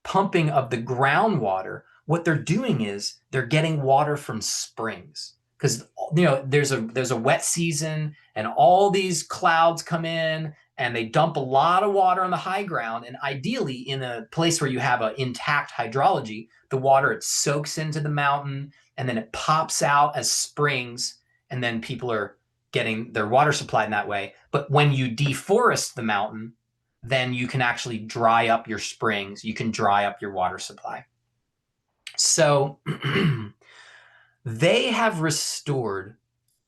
pumping of the groundwater. What they're doing is they're getting water from springs because there's a wet season and all these clouds come in and they dump a lot of water on the high ground. And ideally, in a place where you have an intact hydrology, the water it soaks into the mountain and then it pops out as springs, and then people are getting their water supplied in that way. But when you deforest the mountain, then you can actually dry up your springs. You can dry up your water supply. So they have restored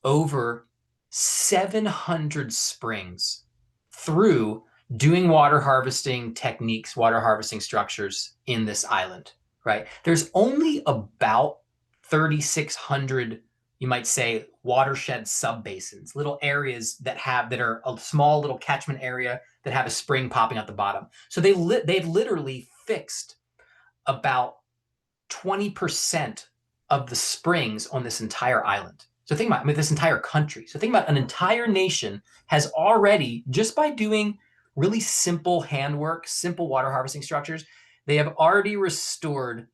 over 700 springs through doing water harvesting techniques, water harvesting structures in this island, right? There's only about 3,600, you might say, watershed subbasins, little areas that are a small little catchment area that have a spring popping out the bottom. So they've literally fixed about 20% of the springs on this entire island. So think about this entire country. So think about an entire nation has already, just by doing really simple handwork, simple water harvesting structures, they have already restored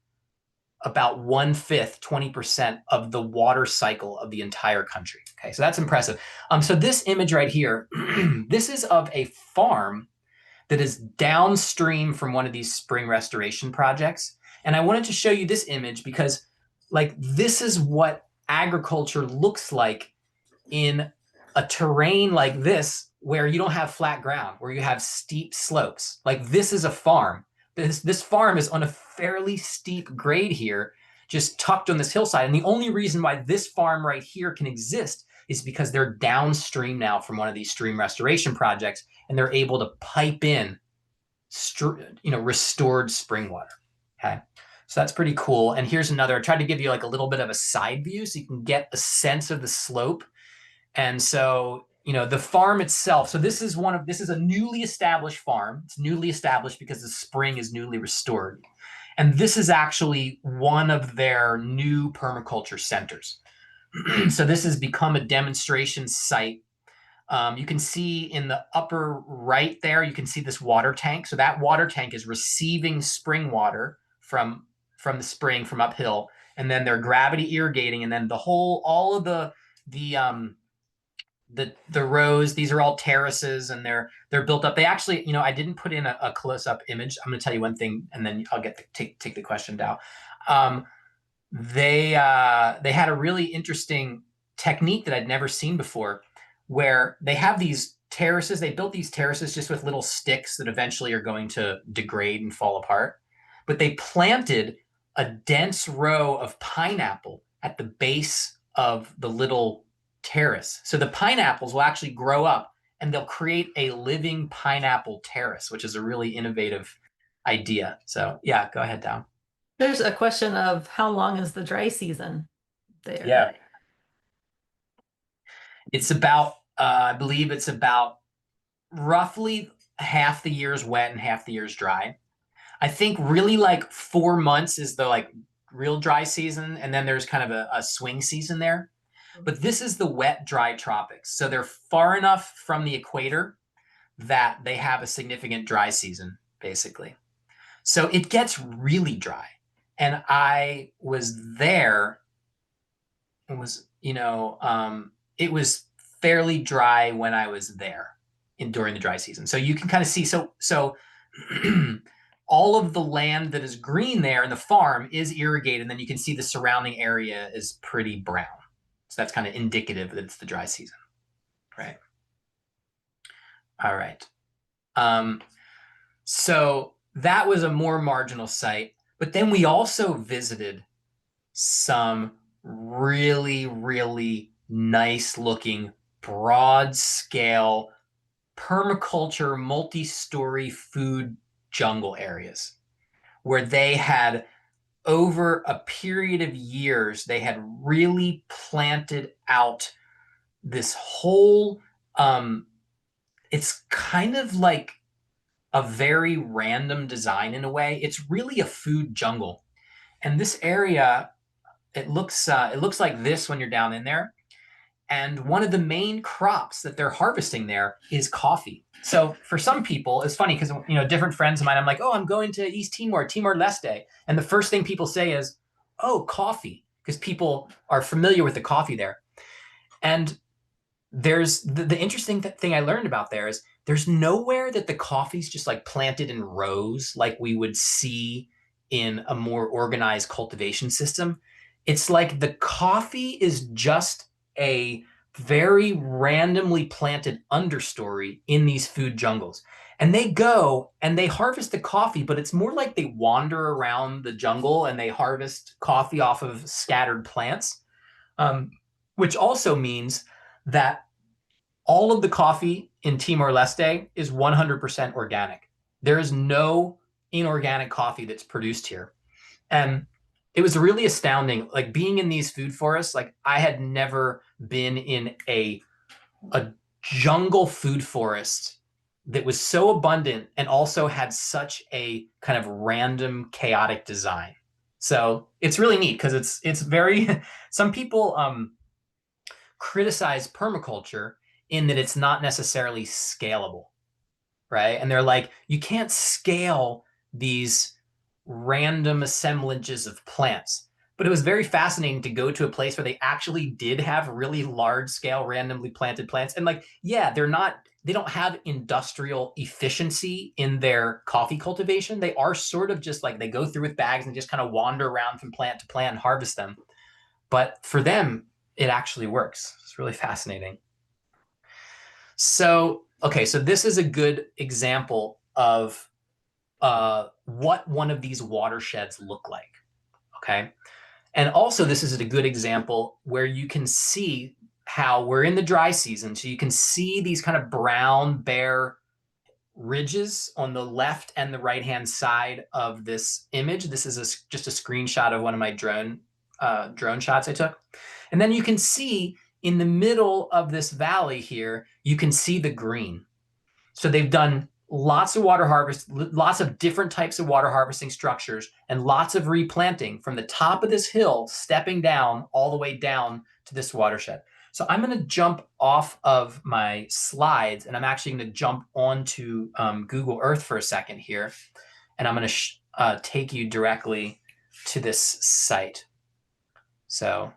about 1/5, 20% of the water cycle of the entire country. Okay, so that's impressive. So this image right here, this is of a farm that is downstream from one of these spring restoration projects. And I wanted to show you this image because this is what agriculture looks like in a terrain like this, where you don't have flat ground, where you have steep slopes. Like this is a farm. This farm is on a fairly steep grade here, just tucked on this hillside. And the only reason why this farm right here can exist is because they're downstream now from one of these stream restoration projects, and they're able to pipe in, restored spring water. Okay. So that's pretty cool. And here's another, I tried to give you like a little bit of a side view so you can get a sense of the slope. And so, the farm itself, so this is a newly established farm. It's newly established because the spring is newly restored. And this is actually one of their new permaculture centers. So this has become a demonstration site. You can see in the upper right there, you can see this water tank. So that water tank is receiving spring water from the spring from uphill, and then they're gravity irrigating, and then all of the rows, these are all terraces, and they're built up. They actually, I didn't put in a close up image. I'm going to tell you one thing, and then I'll take the question down. Um, they had a really interesting technique that I'd never seen before, where they have these terraces. They built these terraces just with little sticks that eventually are going to degrade and fall apart. But they planted a dense row of pineapple at the base of the little terrace. So the pineapples will actually grow up and they'll create a living pineapple terrace, which is a really innovative idea. So yeah, go ahead, Down. There's a question of how long is the dry season there? Yeah. It's about, I believe it's about roughly half the year's wet and half the year's dry. I think really like 4 months is the like real dry season, and then there's kind of a swing season there. But this is the wet, dry tropics. So they're far enough from the equator that they have a significant dry season, basically. So it gets really dry. And I was there and it was fairly dry when I was there during the dry season. So you can kind of see, so all of the land that is green there in the farm is irrigated, and then you can see the surrounding area is pretty brown. So that's kind of indicative that it's the dry season, right? All right. So that was a more marginal site, but then we also visited some really, really nice looking, broad scale permaculture, multi-story food jungle areas where they had, over a period of years, they had really planted out this whole, it's kind of like a very random design in a way. It's really a food jungle. And this area, it looks like this when you're down in there. And one of the main crops that they're harvesting there is coffee. So for some people, it's funny because different friends of mine, I'm like, oh, I'm going to East Timor, Timor-Leste, and the first thing people say is, oh, coffee, because people are familiar with the coffee there. And there's the interesting thing I learned about there is there's nowhere that the coffee's just like planted in rows like we would see in a more organized cultivation system. It's like the coffee is just a very randomly planted understory in these food jungles. And they go and they harvest the coffee, but it's more like they wander around the jungle and they harvest coffee off of scattered plants, which also means that all of the coffee in Timor-Leste is 100% organic. There is no inorganic coffee that's produced here. And it was really astounding, like being in these food forests. Like I had never been in a jungle food forest that was so abundant and also had such a kind of random, chaotic design. So it's really neat because it's very, some people criticize permaculture in that it's not necessarily scalable, right? And they're like, you can't scale these random assemblages of plants. But it was very fascinating to go to a place where they actually did have really large scale randomly planted plants. And like, yeah, they don't have industrial efficiency in their coffee cultivation. They are sort of just like, they go through with bags and just kind of wander around from plant to plant and harvest them. But for them, it actually works. It's really fascinating. So, okay, so this is a good example of what one of these watersheds look like, okay? And also, this is a good example where you can see how we're in the dry season. So you can see these kind of brown, bare ridges on the left and the right-hand side of this image. This is just a screenshot of one of my drone shots I took. And then you can see in the middle of this valley here, you can see the green. So they've done lots of water harvest, lots of different types of water harvesting structures, and lots of replanting from the top of this hill, stepping down all the way down to this watershed. So I'm going to jump off of my slides, and I'm actually going to jump onto Google Earth for a second here, and I'm going to take you directly to this site. So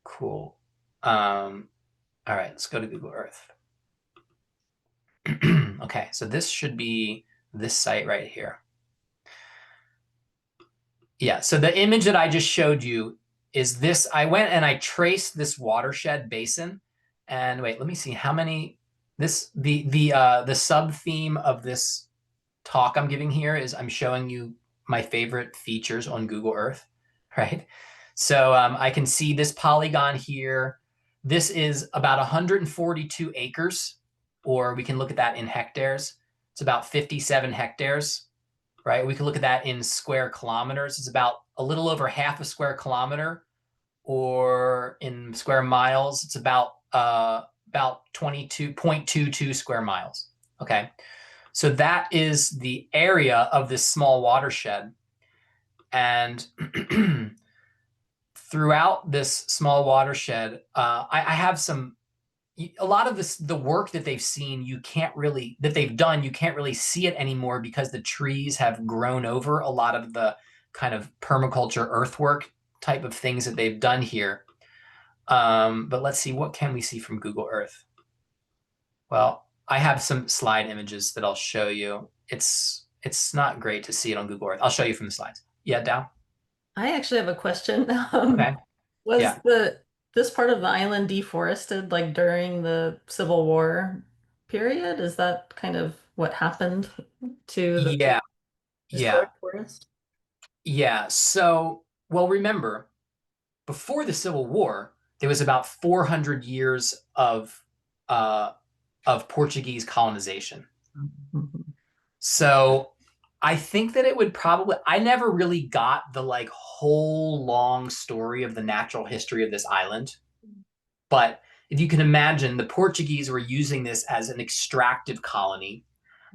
cool. All right, let's go to Google Earth. Okay, so this should be this site right here. Yeah, so the image that I just showed you is this. I went and I traced this watershed basin. And wait, let me see how many the sub theme of this talk I'm giving here is I'm showing you my favorite features on Google Earth, right? So I can see this polygon here. This is about 142 acres, or we can look at that in hectares. It's about 57 hectares, right? We can look at that in square kilometers. It's about a little over half a square kilometer, or in square miles, it's about 22.22 square miles. Okay, so that is the area of this small watershed, and throughout this small watershed, I have a lot of the work that they've seen, that they've done, you can't really see it anymore because the trees have grown over a lot of the kind of permaculture earthwork type of things that they've done here. But let's see, what can we see from Google Earth? Well, I have some slide images that I'll show you. It's not great to see it on Google Earth. I'll show you from the slides. Yeah, Dow? I actually have a question. Okay. Was Yeah. this part of the island deforested like during the Civil War period? Is that kind of what happened to the Yeah. Yeah. historic forest? Yeah. So, well, remember, before the Civil War, there was about 400 years uh, of Portuguese colonization. Mhm. So I think that it would probably, I never really got the like whole long story of the natural history of this island. But if you can imagine, the Portuguese were using this as an extractive colony.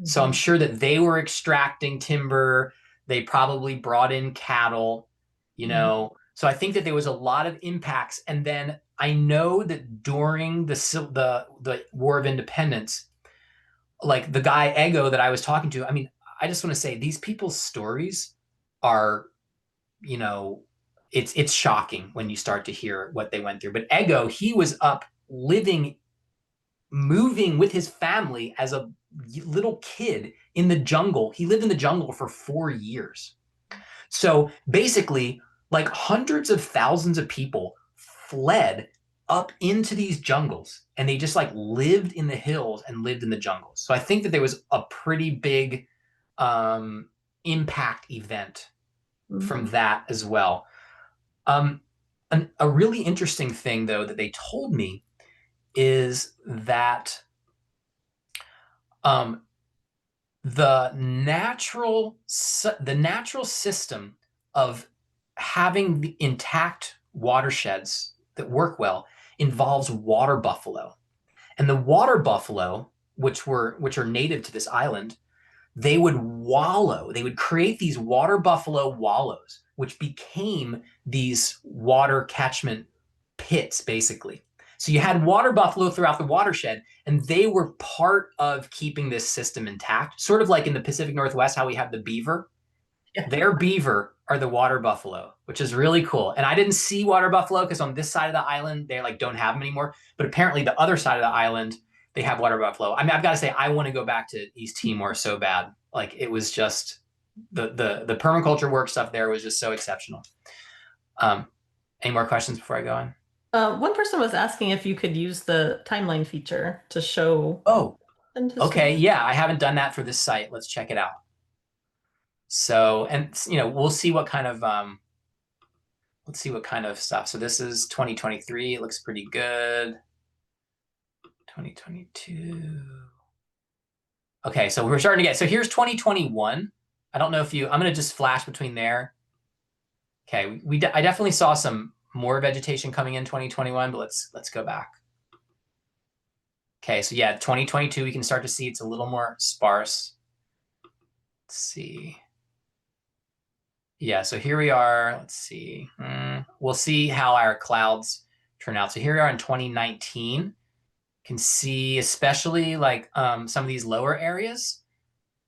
So I'm Mhm. sure that they were extracting timber. They probably brought. In cattle, you Mhm. know. So I think that there was a lot of impacts. And then I know that during the War of Independence, like the guy Ego that I was talking to, I mean, I just want to say these people's stories are, you know, it's shocking when you start to hear what they went through. But Ego, he was up living, moving with his family as a little kid in the jungle. He lived in the jungle for 4 years. So basically, like hundreds of thousands of people fled up into these jungles, and they just like lived in the hills and lived in the jungles. So I think that there was a pretty big um, impact event from Mhm. that as well. Um, a really interesting thing, though, that they told me is that um, the natural system of having the intact watersheds that work well involves water buffalo. And the water buffalo, which are native to this island, they would wallow. They would create these water buffalo wallows, which became these water catchment pits, basically. So you had water buffalo throughout the watershed, and they were part of keeping this system intact. Sort of like in the Pacific Northwest, how we have the beaver. Yeah. Their beaver are the water buffalo, which is really cool. And I didn't see water buffalo because on this side of the island, they like don't have them anymore. But apparently the other side of the island, they have water buffalo. I mean, I've got to say, I want to go back to East Timor so bad. Like it was just the permaculture work stuff there was just so exceptional. Um, any more questions before I go on? One person was asking if you could use the timeline feature to show Oh, and history. okay. Yeah, I haven't done that for this site. Let's check it out. So, and we'll see what kind of let's see what kind of stuff. So this is 2023. It looks pretty good. 2022. Okay, so we're starting to get, so here's 2021. I don't know if I'm going to just flash between there. Okay, I definitely saw some more vegetation coming in 2021, but let's go back. Okay, so yeah, 2022, we can start to see it's a little more sparse. Let's see. Yeah, so here we are. Let's see. We'll see how our clouds turn out. So here we are in 2019. You can see especially like some of these lower areas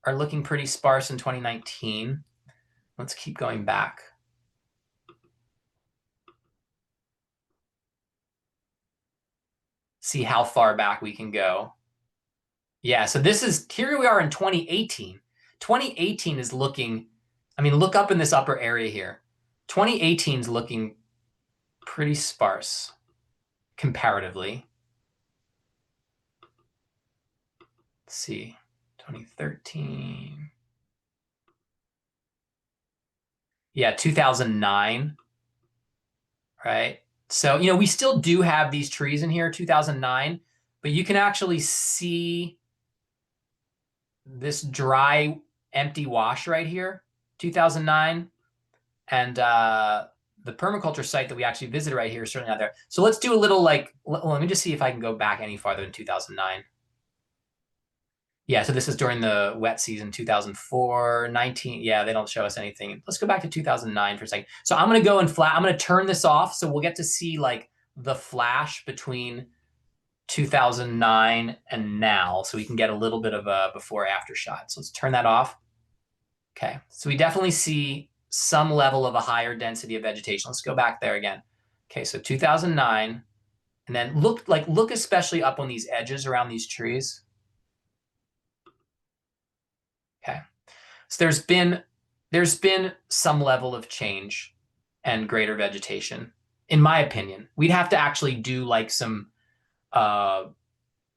are looking pretty sparse in 2019. Let's keep going back. See how far back we can go. Yeah, so this is, here we are in 2018. 2018 is looking, I mean, look up in this upper area here. 2018 is looking pretty sparse comparatively. Let's see, 2013. Yeah, 2009, right? So, we still do have these trees in here, 2009, but you can actually see this dry, empty wash right here, 2009. And the permaculture site that we actually visited right here is certainly not there. So let's do a little let me just see if I can go back any farther than 2009. Yeah, so this is during the wet season, 2004, 19. Yeah, they don't show us anything. Let's go back to 2009 for a second. So I'm going to go and I'm going to turn this off. So we'll get to see like the flash between 2009 and now. So we can get a little bit of a before after shot. So let's turn that off. Okay, so we definitely see some level of a higher density of vegetation. Let's go back there again. Okay, so 2009, and then look especially up on these edges around these trees. Okay, so there's been some level of change and greater vegetation, in my opinion. We'd have to actually do like some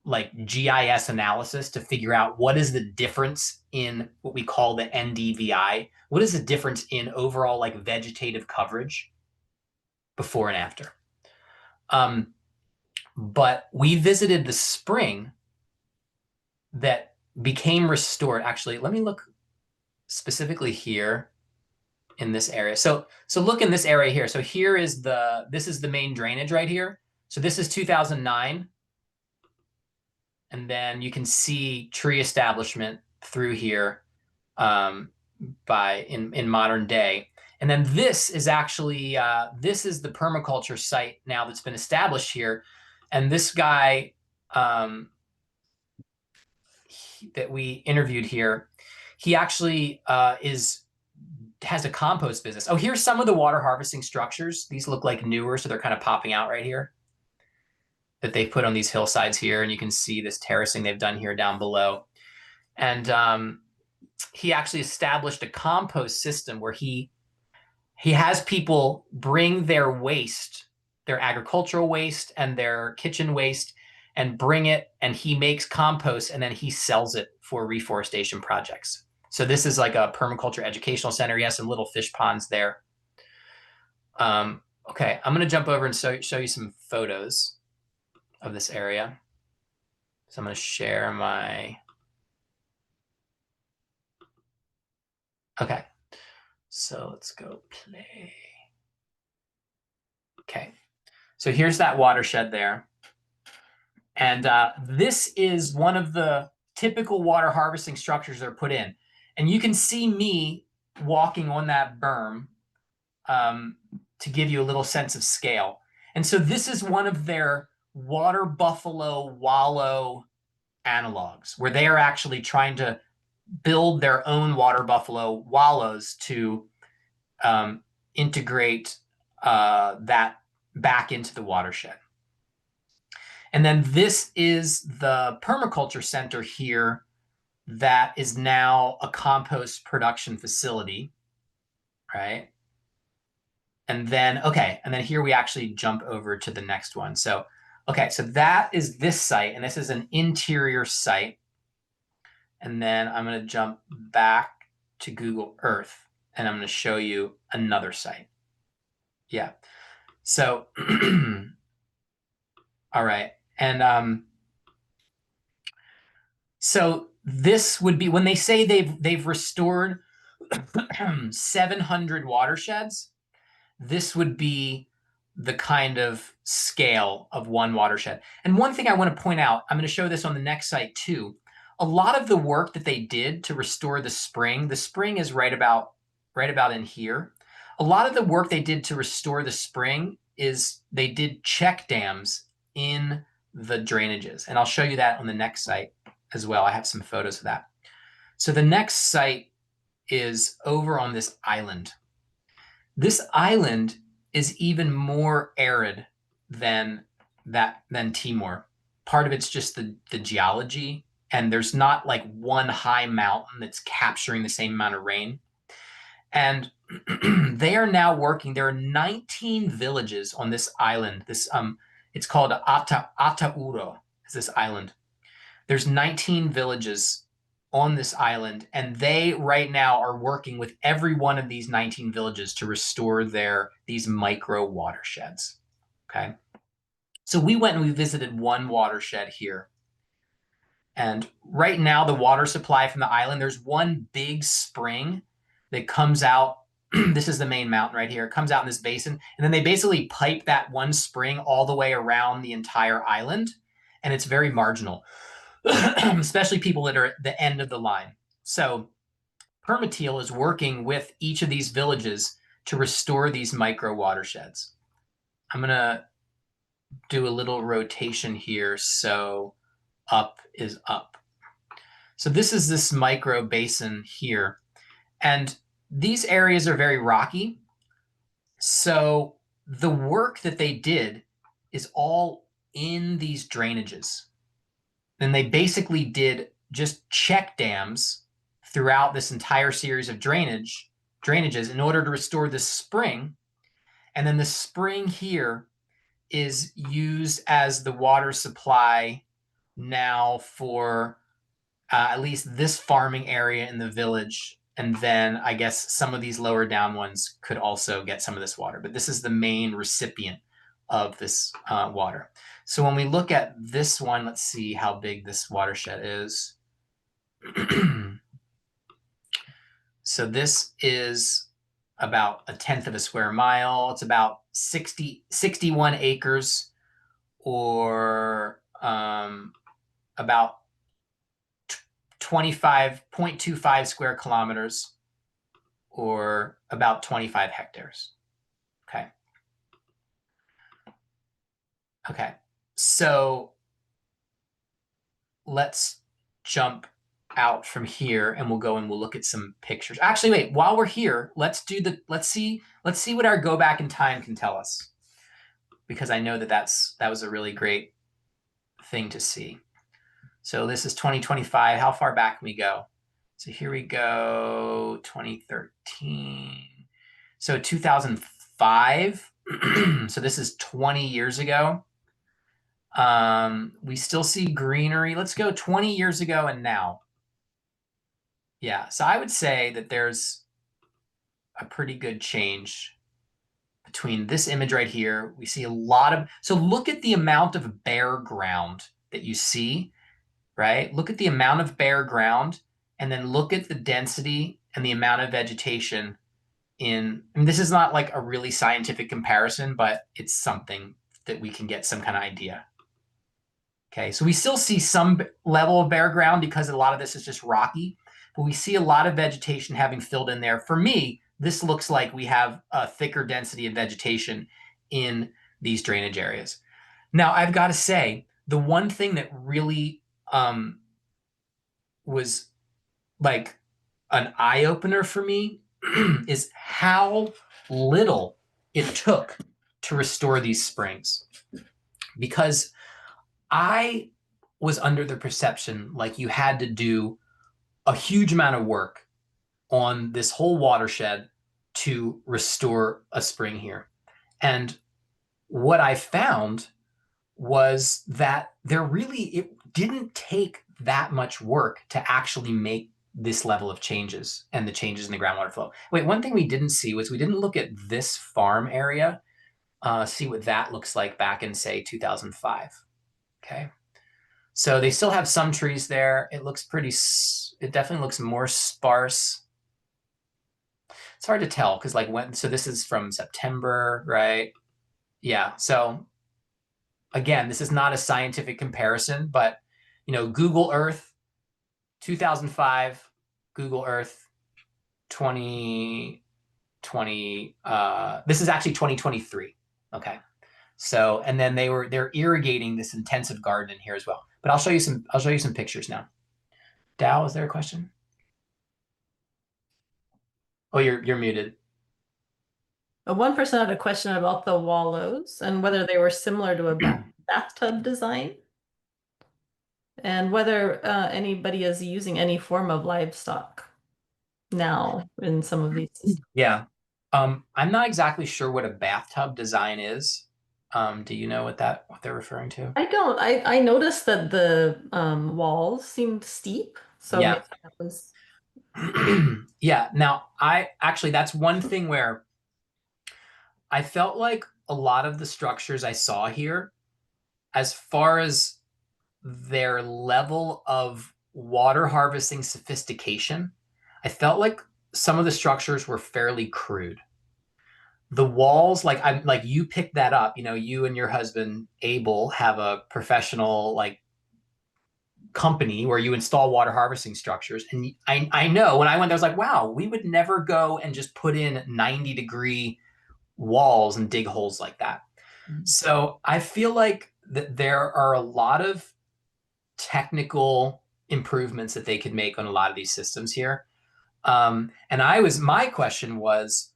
like GIS analysis to figure out what is the difference in what we call the NDVI. What is the difference in overall like vegetative coverage before and after? But we visited the spring that became restored. Actually, let me look specifically here in this area. So look in this area here. So here is this is the main drainage right here. So this is 2009. And then you can see tree establishment through here in modern day. And then this is actually this is the permaculture site now that's been established here. And this guy that we interviewed here, he actually has a compost business. Oh, here's some of the water harvesting structures. These look like newer, so they're kind of popping out right here that they've put on these hillsides here. And you can see this terracing they've done here down below. And he actually established a compost system where he has people bring their waste, their agricultural waste and their kitchen waste, and bring it, and he makes compost, and then he sells it for reforestation projects. So this is like a permaculture educational center. He has some little fish ponds there. Okay, I'm going to jump over and show you some photos of this area. So I'm going to share my... Okay, so let's go play. Okay, so here's that watershed there. And this is one of the typical water harvesting structures that are put in. And you can see me walking on that berm to give you a little sense of scale. And so this is one of their water buffalo wallow analogs, where they are actually trying to build their own water buffalo wallows to integrate that back into the watershed. And then this is the permaculture center here that is now a compost production facility, right? And then, okay, and then here we actually jump over to the next one. So, okay, so that is this site, and this is an interior site. And then I'm going to jump back to Google Earth, and I'm going to show you another site. Yeah. So, all right. And so this would be when they say they've restored 700 watersheds. This would be the kind of scale of one watershed. And one thing I want to point out, I'm going to show this on the next site too. A lot of the work that they did to restore the spring is right about in here. A lot of the work they did to restore the spring is they did check dams in the drainages. And I'll show you that on the next site as well. I have some photos of that. So the next site is over on this island. This island is even more arid than Timor. Part of it's just the geology, and there's not like one high mountain that's capturing the same amount of rain. And they are now working. There are 19 villages on this island. It's called Atauro. Is this island? There's 19 villages on this island, and they right now are working with every one of these 19 villages to restore these micro watersheds. Okay. So we went and we visited one watershed here. And right now, the water supply from the island, there's one big spring that comes out. This is the main mountain right here. It comes out in this basin. And then they basically pipe that one spring all the way around the entire island. And it's very marginal, especially people that are at the end of the line. So Permateal is working with each of these villages to restore these micro watersheds. I'm going to do a little rotation here. So up is up. So this is this micro basin here. And these areas are very rocky. So the work that they did is all in these drainages. And they basically did just check dams throughout this entire series of drainages in order to restore the spring. And then the spring here is used as the water supply now for at least this farming area in the village. And then I guess some of these lower down ones could also get some of this water. But this is the main recipient of this water. So when we look at this one, let's see how big this watershed is. So this is about 1/10 of a square mile. It's about 61 acres, or about 25.25 square kilometers, or about 25 hectares. Okay. Okay. So let's jump out from here and we'll go and we'll look at some pictures. Actually, wait, while we're here, let's see what our go back in time can tell us. Because I know that was a really great thing to see. So this is 2025. How far back can we go? So here we go, 2013. So 2005. So this is 20 years ago. We still see greenery. Let's go 20 years ago and now. Yeah, so I would say that there's a pretty good change between this image right here. We see a lot of, so look at the amount of bare ground that you see, right? Look at the amount of bare ground, and then look at the density and the amount of vegetation and this is not like a really scientific comparison, but it's something that we can get some kind of idea. Okay, so we still see some level of bare ground because a lot of this is just rocky, but we see a lot of vegetation having filled in there. For me, this looks like we have a thicker density of vegetation in these drainage areas. Now, I've got to say, the one thing that really was like an eye-opener for me is how little it took to restore these springs. Because I was under the perception like you had to do a huge amount of work on this whole watershed to restore a spring here. And what I found was that it didn't take that much work to actually make this level of changes and the changes in the groundwater flow. Wait, one thing we didn't see was we didn't look at this farm area, see what that looks like back in, say, 2005. Okay. So they still have some trees there. It definitely looks more sparse. It's hard to tell because so this is from September, right? Yeah. So again, this is not a scientific comparison, but Google Earth 2005, Google Earth 2020. This is actually 2023. Okay. So, and then they're irrigating this intensive garden in here as well. But I'll show you some pictures now. Dow, is there a question? Oh, you're muted. One person had a question about the wallows and whether they were similar to a bathtub design and whether anybody is using any form of livestock now in some of these systems. Yeah. I'm not exactly sure what a bathtub design is. Do you know what they're referring to? I don't. I noticed that the walls seemed steep, so Yeah. maybe that was. Yeah. Now, that's one thing where I felt like a lot of the structures I saw here, as far as their level of water harvesting sophistication, I felt like some of the structures were fairly crude. The walls, like you picked that up, you and your husband Abel have a professional like company where you install water harvesting structures. And I know when I went there, I was like, wow, we would never go and just put in 90-degree walls and dig holes like that. So I feel like that there are a lot of technical improvements that they could make on a lot of these systems here. And my question was,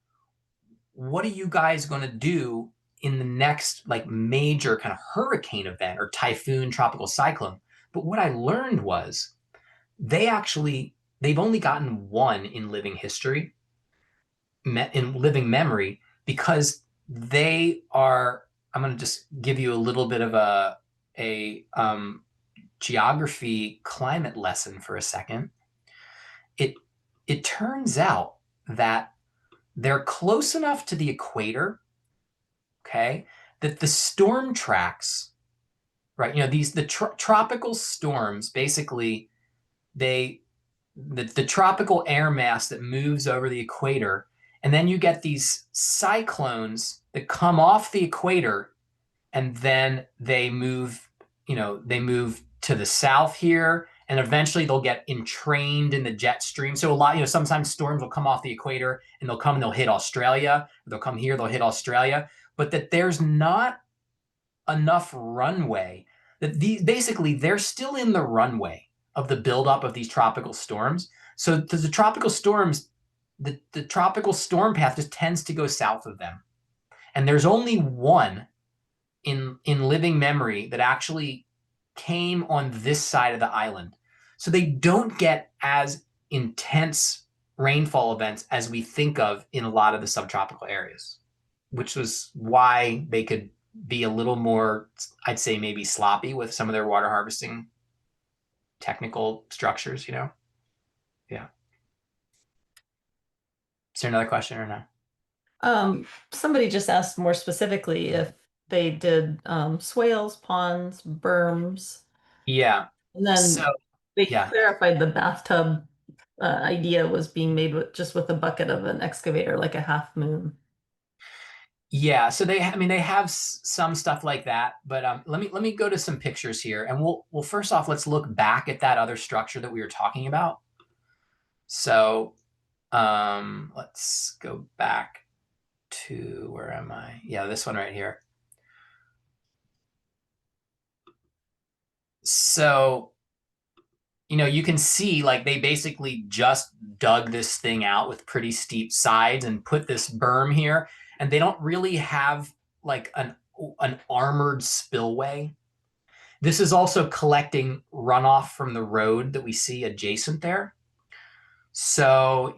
what are you guys going to do in the next like major kind of hurricane event or typhoon, tropical cyclone? But what I learned was they've only gotten one in living history, in living memory, because they are. I'm going to just give you a little bit of a geography climate lesson for a second. It it turns out that they're close enough to the equator, okay, that the storm tracks, right? Tropical storms basically they the tropical air mass that moves over the equator, and then you get these cyclones that come off the equator, and then they move to the south here, and eventually they'll get entrained in the jet stream. So a lot, sometimes storms will come off the equator and they'll hit Australia, they'll come here, they'll hit Australia, but that there's not enough runway that basically they're still in the runway of the buildup of these tropical storms. So the tropical storms, the tropical storm path just tends to go south of them. And there's only one in living memory that actually came on this side of the island. So they don't get as intense rainfall events as we think of in a lot of the subtropical areas, which was why they could be a little more, I'd say, maybe sloppy with some of their water harvesting technical structures. Yeah. Is there another question or no? Somebody just asked more specifically if they did swales, ponds, berms, Yeah. and So, then they yeah. clarified the bathtub idea was being made with just with a bucket of an excavator, like a half moon. Yeah, so they have some stuff like that, but let me go to some pictures here, and we'll first off let's look back at that other structure that we were talking about. So let's go back to where am I? Yeah, this one right here. So you can see like they basically just dug this thing out with pretty steep sides and put this berm here, and they don't really have like an armored spillway. This is also collecting runoff from the road that we see adjacent there. So,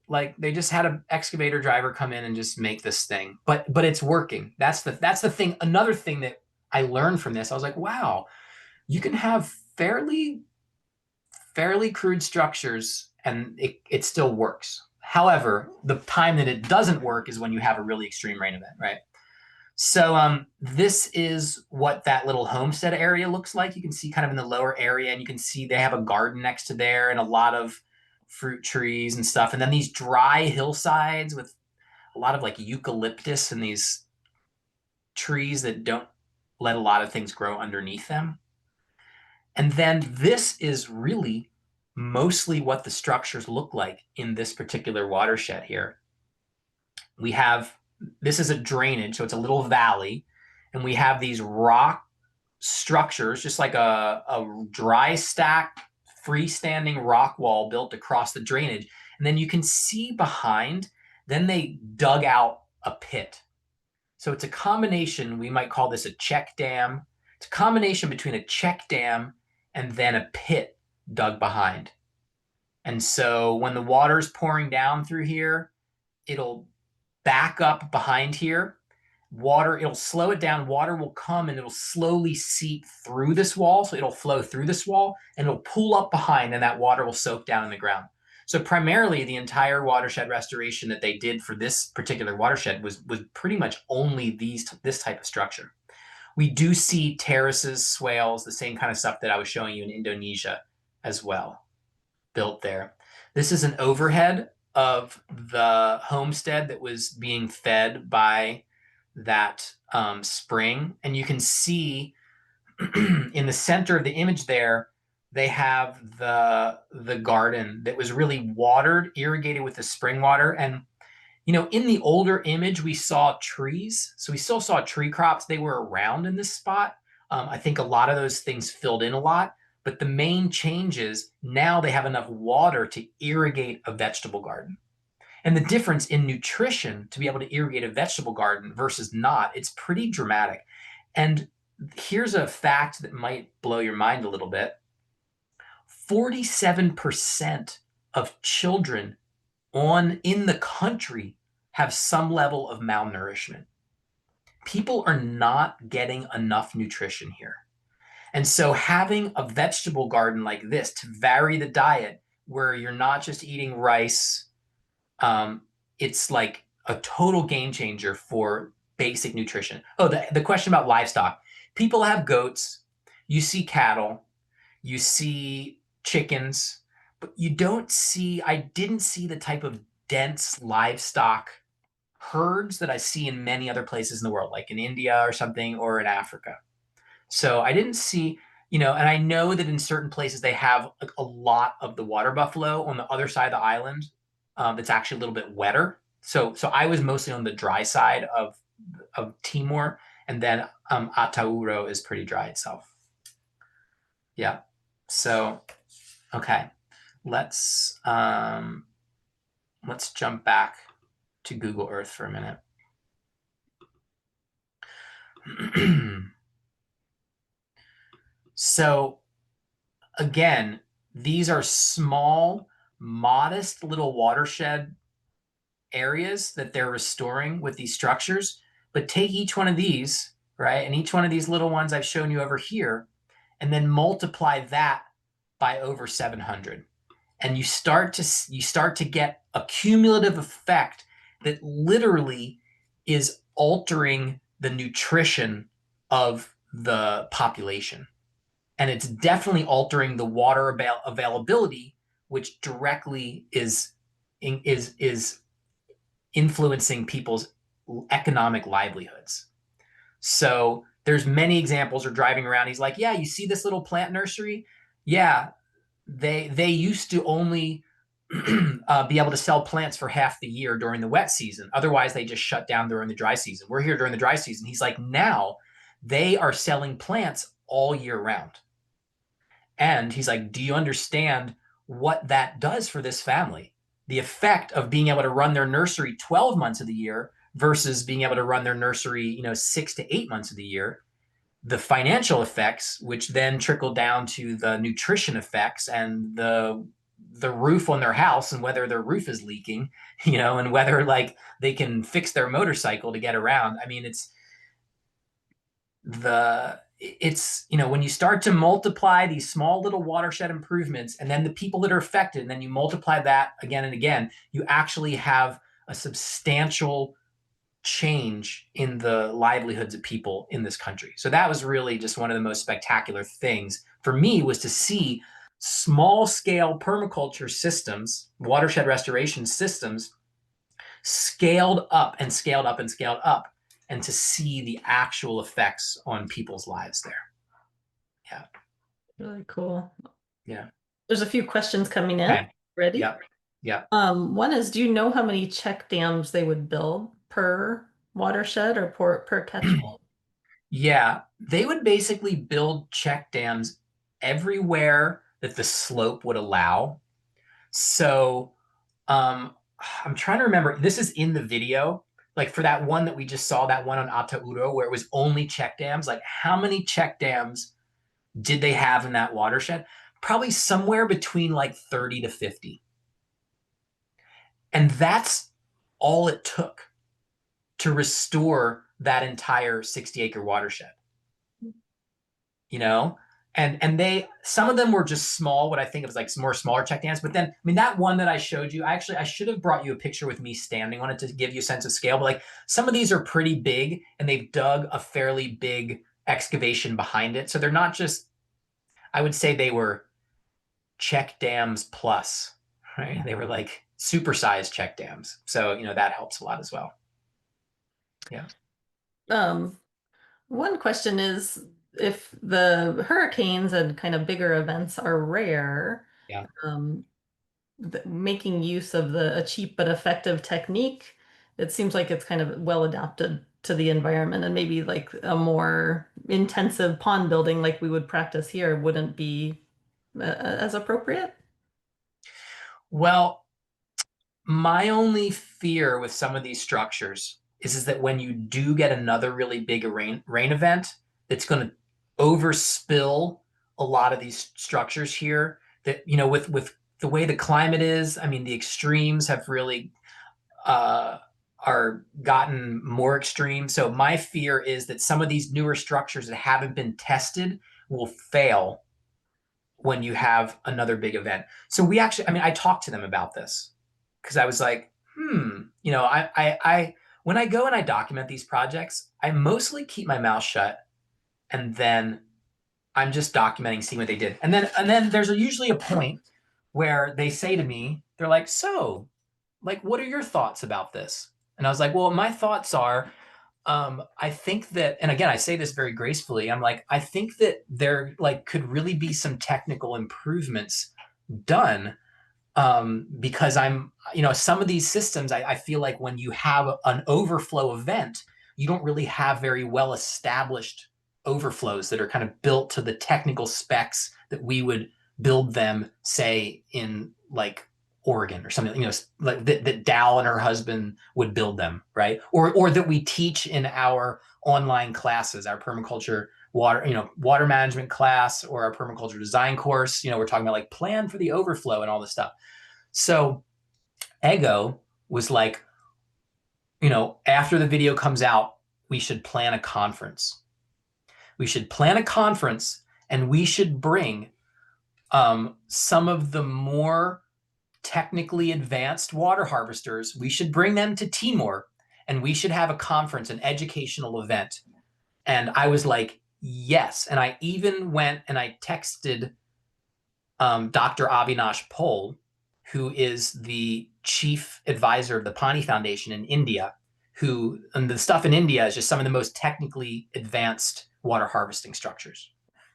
like they just had an excavator driver come in and just make this thing. But it's working. That's the thing. Another thing that I learned from this, I was like, wow, you can have fairly crude structures and it still works. However, the time that it doesn't work is when you have a really extreme rain event, right? So this is what that little homestead area looks like. You can see kind of in the lower area, and you can see they have a garden next to there and a lot of fruit trees and stuff. And then these dry hillsides with a lot of like eucalyptus and these trees that don't let a lot of things grow underneath them. And then this is really mostly what the structures look like in this particular watershed here. We have, this is a drainage, so it's a little valley, and we have these rock structures, just like a dry stack, freestanding rock wall built across the drainage. And then you can see behind, then they dug out a pit. So it's a combination, we might call this a check dam. It's a combination between a check dam and then a pit dug behind. And so when the water's pouring down through here, it'll back up behind here. Water, it'll slow it down. Water will come and it'll slowly seep through this wall. So it'll flow through this wall and it'll pull up behind, and that water will soak down in the ground. So primarily the entire watershed restoration that they did for this particular watershed was pretty much only this type of structure. We do see terraces, swales, the same kind of stuff that I was showing you in Indonesia as well, built there. This is an overhead of the homestead that was being fed by that spring. And you can see in the center of the image there, they have the garden that was really watered, irrigated with the spring water. And, you know, in the older image, we saw trees. So we still saw tree crops. They were around in this spot. I think a lot of those things filled in a lot. But the main change is now they have enough water to irrigate a vegetable garden. And the difference in nutrition to be able to irrigate a vegetable garden versus not, it's pretty dramatic. And here's a fact that might blow your mind a little bit. 47% of children in the country have some level of malnourishment. People are not getting enough nutrition here. And so having a vegetable garden like this to vary the diet, where you're not just eating rice, it's like a total game changer for basic nutrition. Oh, the question about livestock. People have goats, you see cattle, you see chickens, but you don't see, I didn't see the type of dense livestock herds that I see in many other places in the world, like in India or something, or in Africa. So I didn't see, you know, and I know that in certain places they have a lot of the water buffalo on the other side of the island. That's actually a little bit wetter. So I was mostly on the dry side of Timor, and then Atauro is pretty dry itself. Yeah. So okay, let's jump back to Google Earth for a minute. So again, these are small, modest little watershed areas that they're restoring with these structures. But take each one of these, right? And each one of these little ones I've shown you over here, and then multiply that by over 700. And you start to get a cumulative effect that literally is altering the nutrition of the population. And it's definitely altering the water availability, which directly is influencing people's economic livelihoods. So there's many examples of driving around. He's like, yeah, you see this little plant nursery? Yeah, they used to only be able to sell plants for half the year during the wet season. Otherwise, they just shut down during the dry season. We're here during the dry season. He's like, now they are selling plants all year round. And he's like, do you understand what that does for this family? The effect of being able to run their nursery 12 months of the year versus being able to run their nursery, 6 to 8 months of the year. The financial effects, which then trickle down to the nutrition effects and the roof on their house and whether their roof is leaking, and whether like they can fix their motorcycle to get around. I mean, when you start to multiply these small little watershed improvements and then the people that are affected, and then you multiply that again and again, you actually have a substantial change in the livelihoods of people in this country. So that was really just one of the most spectacular things for me, was to see small scale permaculture systems, watershed restoration systems, scaled up and scaled up and scaled up. and to see the actual effects on people's lives there. Yeah. Really cool. Yeah. There's a few questions coming in. Okay. Ready? Yep. Yep. One is, do you know how many check dams they would build per watershed or per catchment? Yeah, they would basically build check dams everywhere that the slope would allow. So, I'm trying to remember. This is in the video. Like for that one that we just saw, that one on Atauro, where it was only check dams. Like how many check dams did they have in that watershed? Probably somewhere between like 30 to 50. And that's all it took to restore that entire 60-acre watershed. You know, and they, some of them were just small, what I think of as like some more smaller check dams. But then I mean that one that I showed you, I should have brought you a picture with me standing on it to give you a sense of scale. But like some of these are pretty big, and they've dug a fairly big excavation behind it, so they're not just, I would say they were check dams plus, right? They were like supersized check dams, so that helps a lot as well. Yeah. Um, One question is, if the hurricanes and kind of bigger events are rare, Yeah. um, making use of a cheap but effective technique, it seems like it's kind of well adapted to the environment, and maybe like a more intensive pond building like we would practice here wouldn't be as appropriate. Well, my only fear with some of these structures is that when you do get another really big rain event, it's going to overspill a lot of these structures here. That with the way the climate is, I mean, the extremes have really uh, are gotten more extreme. So my fear is that some of these newer structures that haven't been tested will fail when you have another big event. So we actually, I mean, I talked to them about this because I was like, when I go and I document these projects, I mostly keep my mouth shut, and then I'm just documenting, seeing what they did. And then there's usually a point where they say to me, they're like, so, like, what are your thoughts about this? And I was like, well, my thoughts are, I think that, and again, I say this very gracefully, I'm like, I think that there like could really be some technical improvements done, because some of these systems, I feel like when you have an overflow event, you don't really have very well established overflows that are kind of built to the technical specs that we would build them, say, in like Oregon or something, like that Dal and her husband would build them, right? Or that we teach in our online classes, our permaculture water management class, or our permaculture design course. We're talking about like plan for the overflow and all this stuff. So Ego was like, after the video comes out, we should plan a conference. We should plan a conference, and we should bring some of the more technically advanced water harvesters. We should bring them to Timor, and we should have a conference, an educational event. And I was like, yes. And I even went and I texted Dr. Avinash Pol, who is the chief advisor of the Pani Foundation in India, and the stuff in India is just some of the most technically advanced water harvesting structures,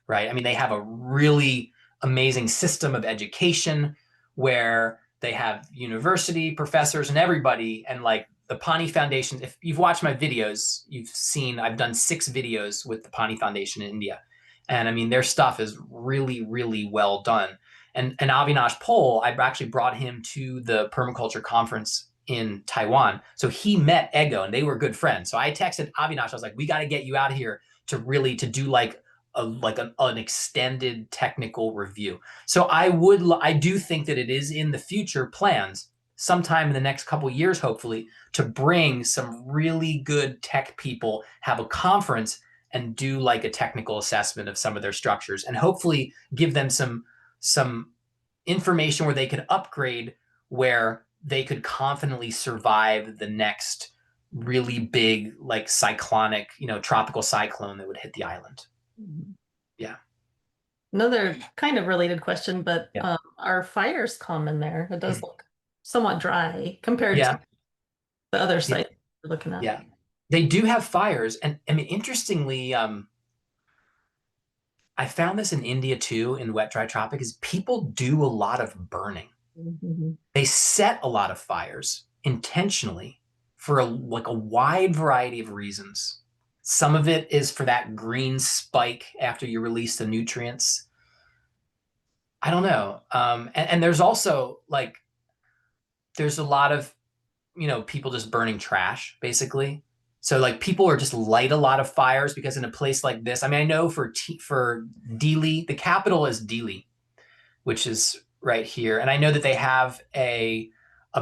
right? I mean, they have a really amazing system of education where they have university professors and everybody. And like the Pani Foundation, if you've watched my videos, you've seen I've done 6 videos with the Pani Foundation in India. And I mean, their stuff is really, really well done. And Avinash Pol, I actually brought him to the permaculture conference in Taiwan. So he met Ego, and they were good friends. So I texted Avinash. I was like, we got to get you out here to do like an extended technical review. So I do think that it is in the future plans sometime in the next couple of years, hopefully, to bring some really good tech people, have a conference, and do like a technical assessment of some of their structures, and hopefully give them some information where they could upgrade, where they could confidently survive the next really big, like cyclonic, tropical cyclone that would hit the island. Yeah. Another kind of related question, but Yeah. are fires common there? It does look somewhat dry compared to Yeah. the other Yeah. site we're looking at. Yeah. They do have fires, and I mean, interestingly, I found this in India too, in wet dry tropic, is people do a lot of burning. Mhm. They set a lot of fires intentionally for like a wide variety of reasons. Some of it is for that green spike after you release the nutrients. I don't know. And there's also like there's a lot of people just burning trash basically. So like people are just light a lot of fires because in a place like this, I mean, I know for Dili, the capital is Dili, which is right here. And I know that they have a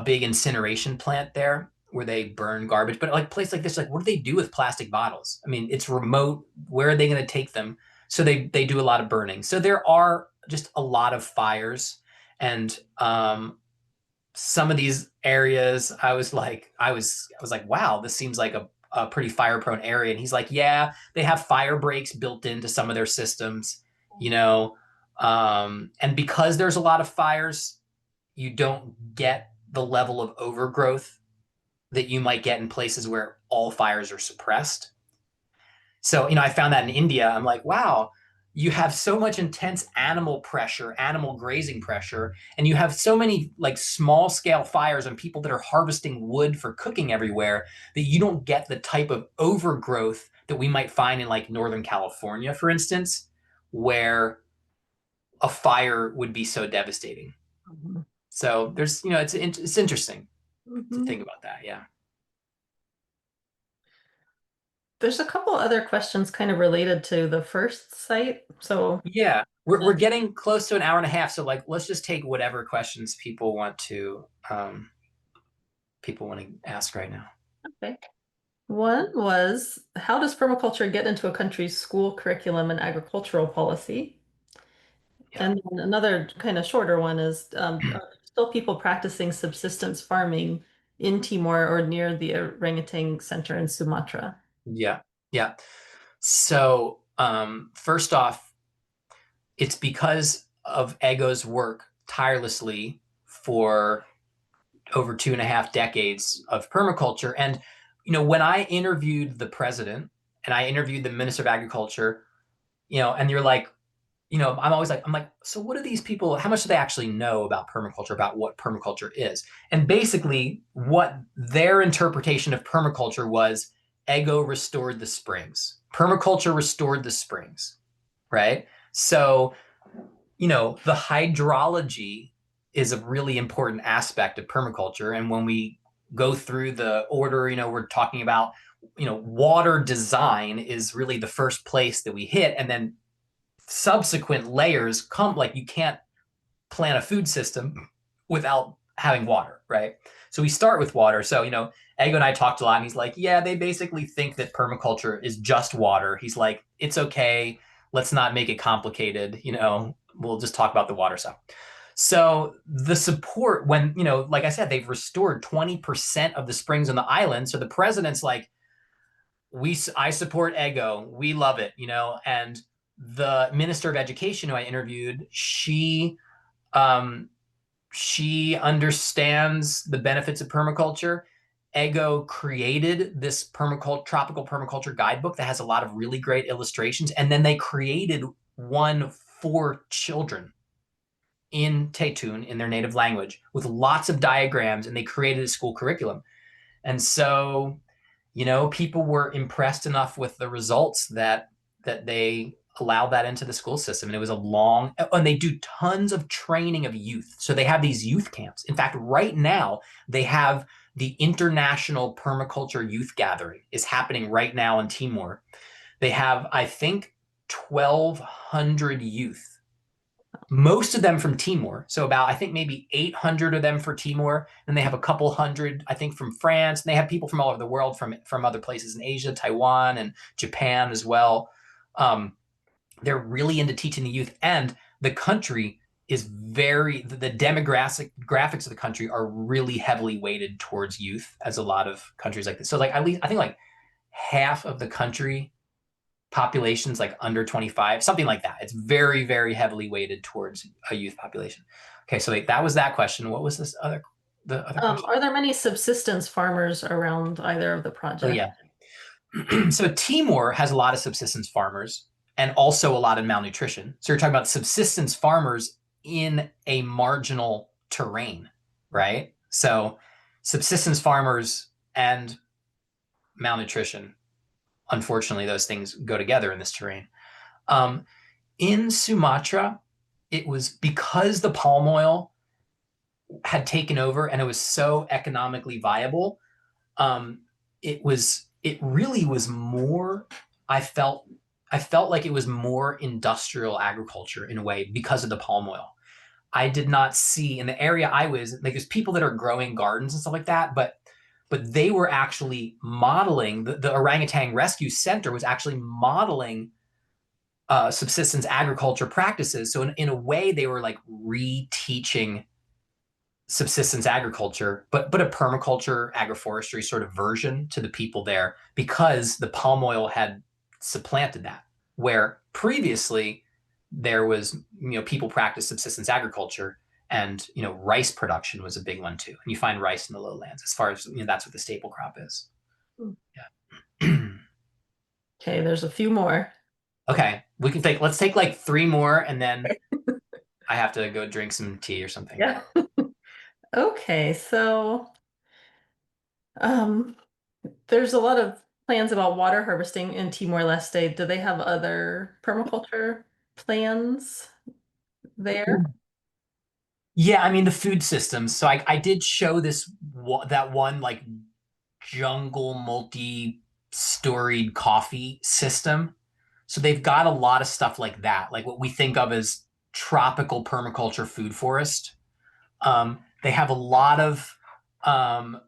big incineration plant there where they burn garbage. But like a place like this, like what do they do with plastic bottles? I mean, it's remote. Where are they going to take them? So they do a lot of burning. So there are just a lot of fires, and some of these areas, I was like, wow, this seems like a pretty fire prone area. And he's like, yeah, they have fire breaks built into some of their systems, you know, and because there's a lot of fires, you don't get the level of overgrowth that you might get in places where all fires are suppressed. So, I found that in India. I'm like, wow, you have so much intense animal pressure, animal grazing pressure, and you have so many like small scale fires and people that are harvesting wood for cooking everywhere that you don't get the type of overgrowth that we might find in like Northern California, for instance, where a fire would be so devastating. Mhm. So it's interesting to Mhm. think about that. Yeah. There's a couple other questions kind of related to the first site. So, Yeah, we're getting close to an hour and a half, so like let's just take whatever questions people want to ask right now. okay. One was, how does permaculture get into a country's school curriculum and agricultural policy? Yeah. And then another kind of shorter one is, are there still people practicing subsistence farming in Timor or near the orangutan center in Sumatra? Yeah. Yeah. So, first off, it's because of Ego's work tirelessly for over 2.5 decades of permaculture. And, when I interviewed the president and I interviewed the minister of agriculture, and you're like, I'm like, so what do these people, how much do they actually know about permaculture, about what permaculture is? And basically, what their interpretation of permaculture was Ego restored the springs. Permaculture restored the springs, right? So, the hydrology is a really important aspect of permaculture. And when we go through the order, we're talking about, water design is really the first place that we hit. And then subsequent layers come, like you can't plan a food system without having water, right? So we start with water. So, Ego and I talked a lot, and he's like, yeah, they basically think that permaculture is just water. He's like, it's okay. Let's not make it complicated. We'll just talk about the water stuff. So the support, when, like I said, they've restored 20% of the springs on the island. So the president's like, I support Ego. We love it, and the minister of education who I interviewed, um, she understands the benefits of permaculture. Ego created this tropical permaculture guidebook that has a lot of really great illustrations, and then they created one for children in Tetun in their native language with lots of diagrams, and they created a school curriculum. And so, people were impressed enough with the results that they allowed that into the school system. And it was and they do tons of training of youth. So they have these youth camps. In fact, right now they have the International Permaculture Youth Gathering is happening right now in Timor. They have, I think, 1,200 youth, most of them from Timor. So about, I think, maybe 800 of them for Timor. And they have a couple hundred, I think, from France. And they have people from all over the world, from other places in Asia, Taiwan, and Japan as well. They're really into teaching the youth. And the country is the demographics of the country are really heavily weighted towards youth, as a lot of countries like this. So like at least I think like half of the country populations like under 25, something like that. It's very, very heavily weighted towards a youth population. Okay, so wait, that was that question. What was the other question? Are there many subsistence farmers around either of the Oh projects? yeah. So Timor has a lot of subsistence farmers and also a lot of malnutrition. So you're talking about subsistence farmers in a marginal terrain, right? So subsistence farmers and malnutrition, unfortunately, those things go together in this terrain. Um, in Sumatra, it was because the palm oil had taken over and it was so economically viable. Um, it really was more. I felt I felt like it was more industrial agriculture in a way because of the palm oil. I did not see in the area I was like there's people that are growing gardens and stuff like that, but they were actually modeling the orangutan rescue center was actually modeling subsistence agriculture practices. So in a way, they were like reteaching subsistence agriculture, but a permaculture agroforestry sort of version to the people there because the palm oil had supplanted that. Where previously there was, people practiced subsistence agriculture and, rice production was a big one too. And you find rice in the lowlands as far as, that's what the staple crop is. Yeah. Okay, there's a few more. Okay. Let's take like three more and then I have to go drink some tea or something. Yeah. Okay, so um, there's a lot of plans about water harvesting in Timor-Leste. Do they have other permaculture plans there? Yeah, I mean the food systems. So I did show that one like jungle multi-storied coffee system. So they've got a lot of stuff like that, like what we think of as tropical permaculture food forest. They have um,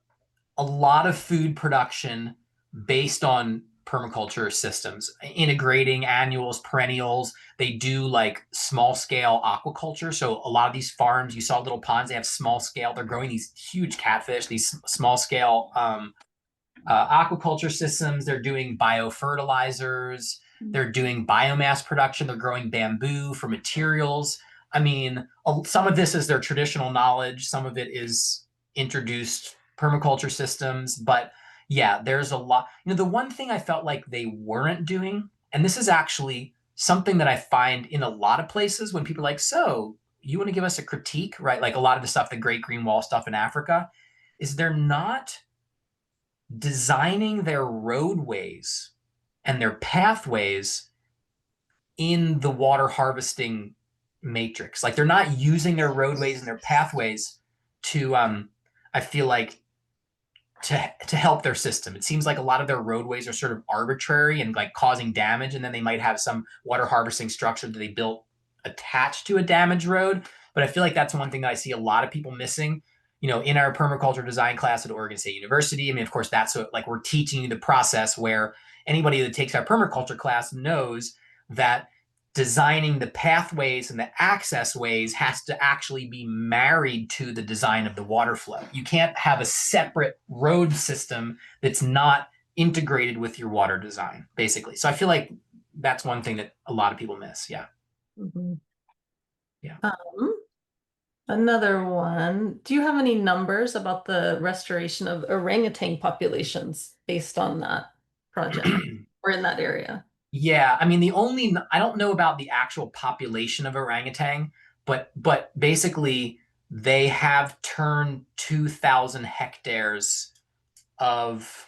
a lot of food production based on permaculture systems, integrating annuals, perennials. They do like small scale aquaculture. So a lot of these farms, you saw little ponds, they have small scale. They're growing these huge catfish, these small scale aquaculture systems. They're doing biofertilizers. They're doing biomass production. They're growing bamboo for materials. I mean, some of this is their traditional knowledge. Some of it is introduced permaculture systems. But yeah, there's a lot. The one thing I felt like they weren't doing, and this is actually something that I find in a lot of places when people are like, so you want to give us a critique, right? Like a lot of the stuff, the Great Green Wall stuff in Africa, is they're not designing their roadways and their pathways in the water harvesting matrix. Like they're not using their roadways and their pathways to I feel like to help their system. It seems like a lot of their roadways are sort of arbitrary and like causing damage, and then they might have some water harvesting structure that they built attached to a damaged road. But I feel like that's one thing that I see a lot of people missing. In our permaculture design class at Oregon State University. I mean, of course, that's what like we're teaching you the process where anybody that takes our permaculture class knows that designing the pathways and the access ways has to actually be married to the design of the water flow. You can't have a separate road system that's not integrated with your water design, basically. So I feel like that's one thing that a lot of people miss. Yeah. Mhm. Yeah. Another one. Do you have any numbers about the restoration of orangutan populations based on that project or in that area? Yeah, I mean I don't know about the actual population of orangutan, but basically they have turned 2,000 hectares of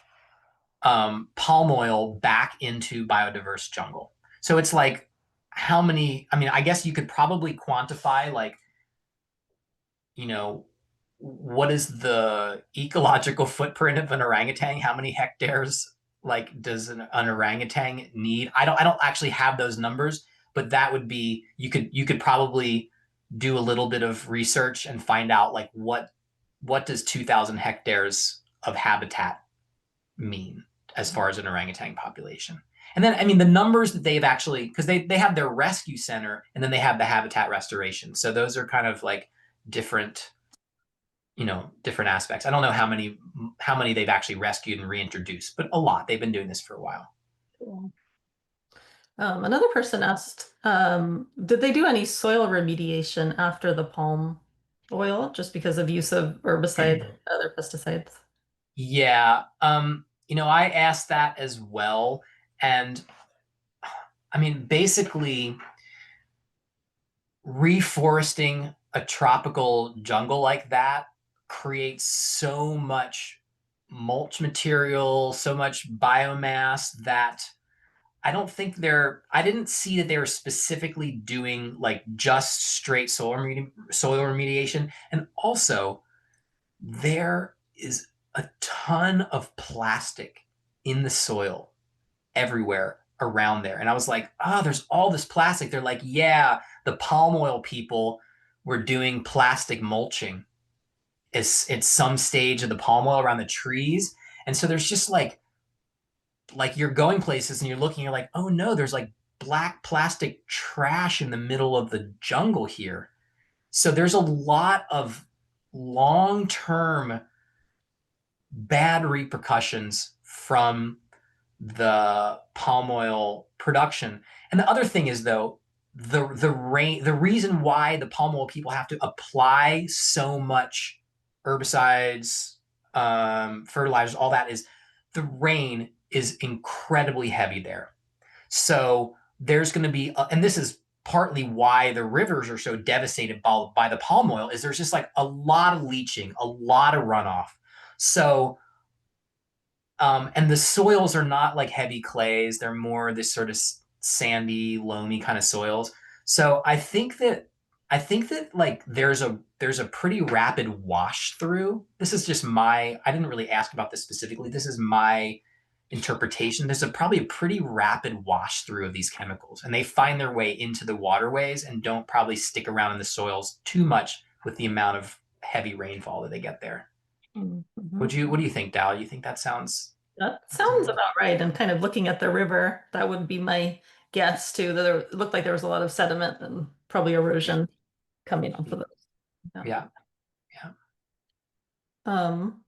palm oil back into biodiverse jungle. So it's like how many, I mean, I guess you could probably quantify like, you know, what is the ecological footprint of an orangutan? How many hectares like does an orangutan need? I don't actually have those numbers, but that would be you could probably do a little bit of research and find out like what does 2,000 hectares of habitat mean as far as an orangutan population. And then, I mean, the numbers that they've actually, because they have their rescue center and then they have the habitat restoration. So those are kind of like different, different aspects. I don't know how many they've actually rescued and reintroduced, but a lot. They've been doing this for a while. Cool. Another person asked, did they do any soil remediation after the palm oil just because of use of herbicides, other pesticides? Yeah. I asked that as well. And I mean, basically, reforesting a tropical jungle like that creates so much mulch material, so much biomass that I didn't see that they were specifically doing like just straight soil remediation. And also, there is a ton of plastic in the soil everywhere around there. And I was like, oh, there's all this plastic. They're like, yeah, the palm oil people were doing plastic mulching. It's some stage of the palm oil around the trees. And so there's just like you're going places and you're looking, you're like, oh no, there's like black plastic trash in the middle of the jungle here. So there's a lot of long-term bad repercussions from the palm oil production. And the other thing is though, the reason why the palm oil people have to apply so much herbicides, fertilizers, all that is the rain is incredibly heavy there. So there's going to be, and this is partly why the rivers are so devastated by the palm oil, is there's just like a lot of leaching, a lot of runoff. So and the soils are not like heavy clays; they're more this sort of sandy, loamy kind of soils. So I think that like there's a pretty rapid wash through. This is just my. I didn't really ask about this specifically. This is my interpretation. There's probably a pretty rapid wash through of these chemicals, and they find their way into the waterways and don't probably stick around in the soils too much with the amount of heavy rainfall that they get there. Mhm. What do you think, Dal? You think that That sounds sounds about about right. And kind of looking at the river, that would be my guess too. That it looked like there was a lot of sediment and probably yeah. erosion coming off of it. Yeah. Yeah. Yeah. Um,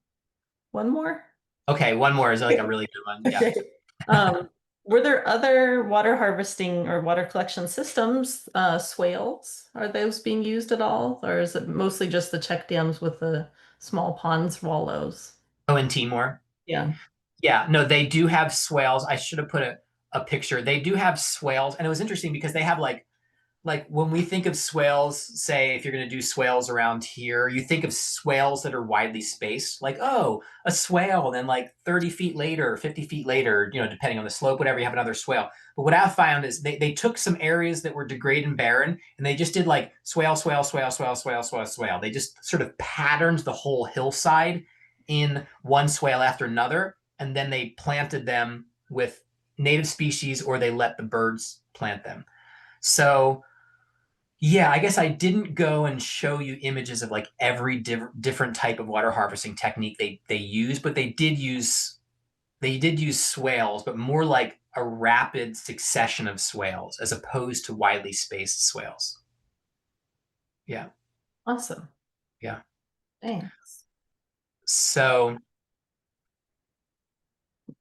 one more. Okay, one more is like a really good one. Yeah. Okay. Um, were there other water harvesting or water collection systems, swales? Are those being used at all? Or is it mostly just the check dams with the small ponds, wallows? Oh, in Timor. Yeah. Yeah, no, they do have swales. I should have put a picture. They do have swales, and it was interesting because they have like when we think of swales, say if you're going to do swales around here, you think of swales that are widely spaced, like, oh, a swale, and then like 30 feet later, 50 feet later, depending on the slope, whatever, you have another swale. But what I found is they took some areas that were degraded and barren, and they just did like swale, swale, swale, swale, swale, swale, swale. They just sort of patterned the whole hillside in one swale after another, and then they planted them with native species or they let the birds plant them. So yeah, I guess I didn't go and show you images of like every different type of water harvesting technique they use, but they did use swales, but more like a rapid succession of swales as opposed to widely spaced swales. Yeah, Awesome. yeah. Thanks. So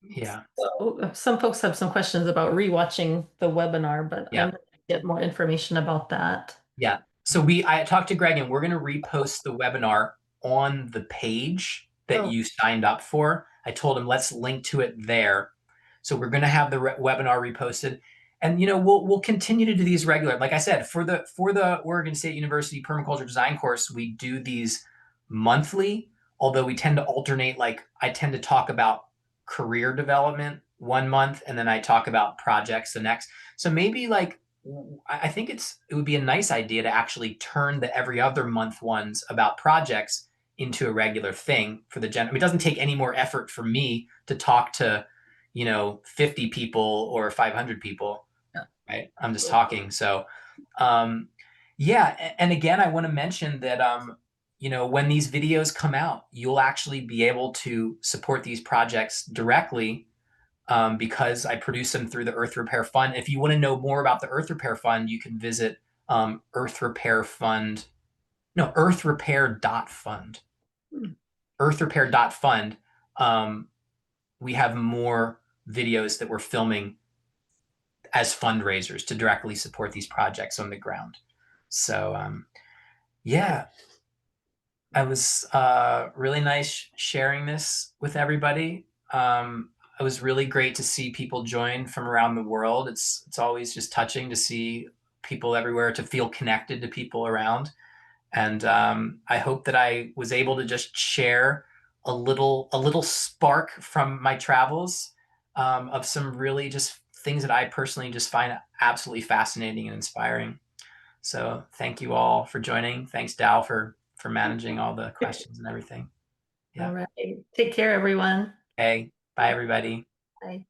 yeah, So some folks have some questions about rewatching the webinar, but yeah. I'm going to get more information about that. Yeah. So I talked to Greg and we're going to repost the webinar on the page that Oh, you signed up for. I told him let's link to it there. So we're going to have the webinar reposted, and we'll continue to do these regular. Like I said, for the Oregon State University Permaculture Design course, we do these monthly. Although we tend to alternate. Like I tend to talk about career development one month, and then I talk about projects the next. So maybe like I think it would be a nice idea to actually turn the every other month ones about projects into a regular thing for the gen. I mean, it doesn't take any more effort for me to talk to, 50 people or 500 people, yeah. right? I'm just talking. So, yeah. And again, I want to mention that, when these videos come out, you'll actually be able to support these projects directly because I produce them through the Earth Repair Fund. If you want to know more about the Earth Repair Fund, you can visit Earth Repair Fund, no, earthrepair.fund. Hmm. Earthrepair.fund. Um, we have more videos that we're filming as fundraisers to directly support these projects on the ground. So, yeah, it was really nice sharing this with everybody. It was really great to see people join from around the world. It's always just touching to see people everywhere, to feel connected to people around. And I hope that I was able to just share a little spark from my travels, of some really just things that I personally just find absolutely fascinating and inspiring. So thank you all for joining. Thanks, Dow, for managing all the questions and everything. All Yeah. right. Take care, everyone. Okay. Bye, everybody. Bye.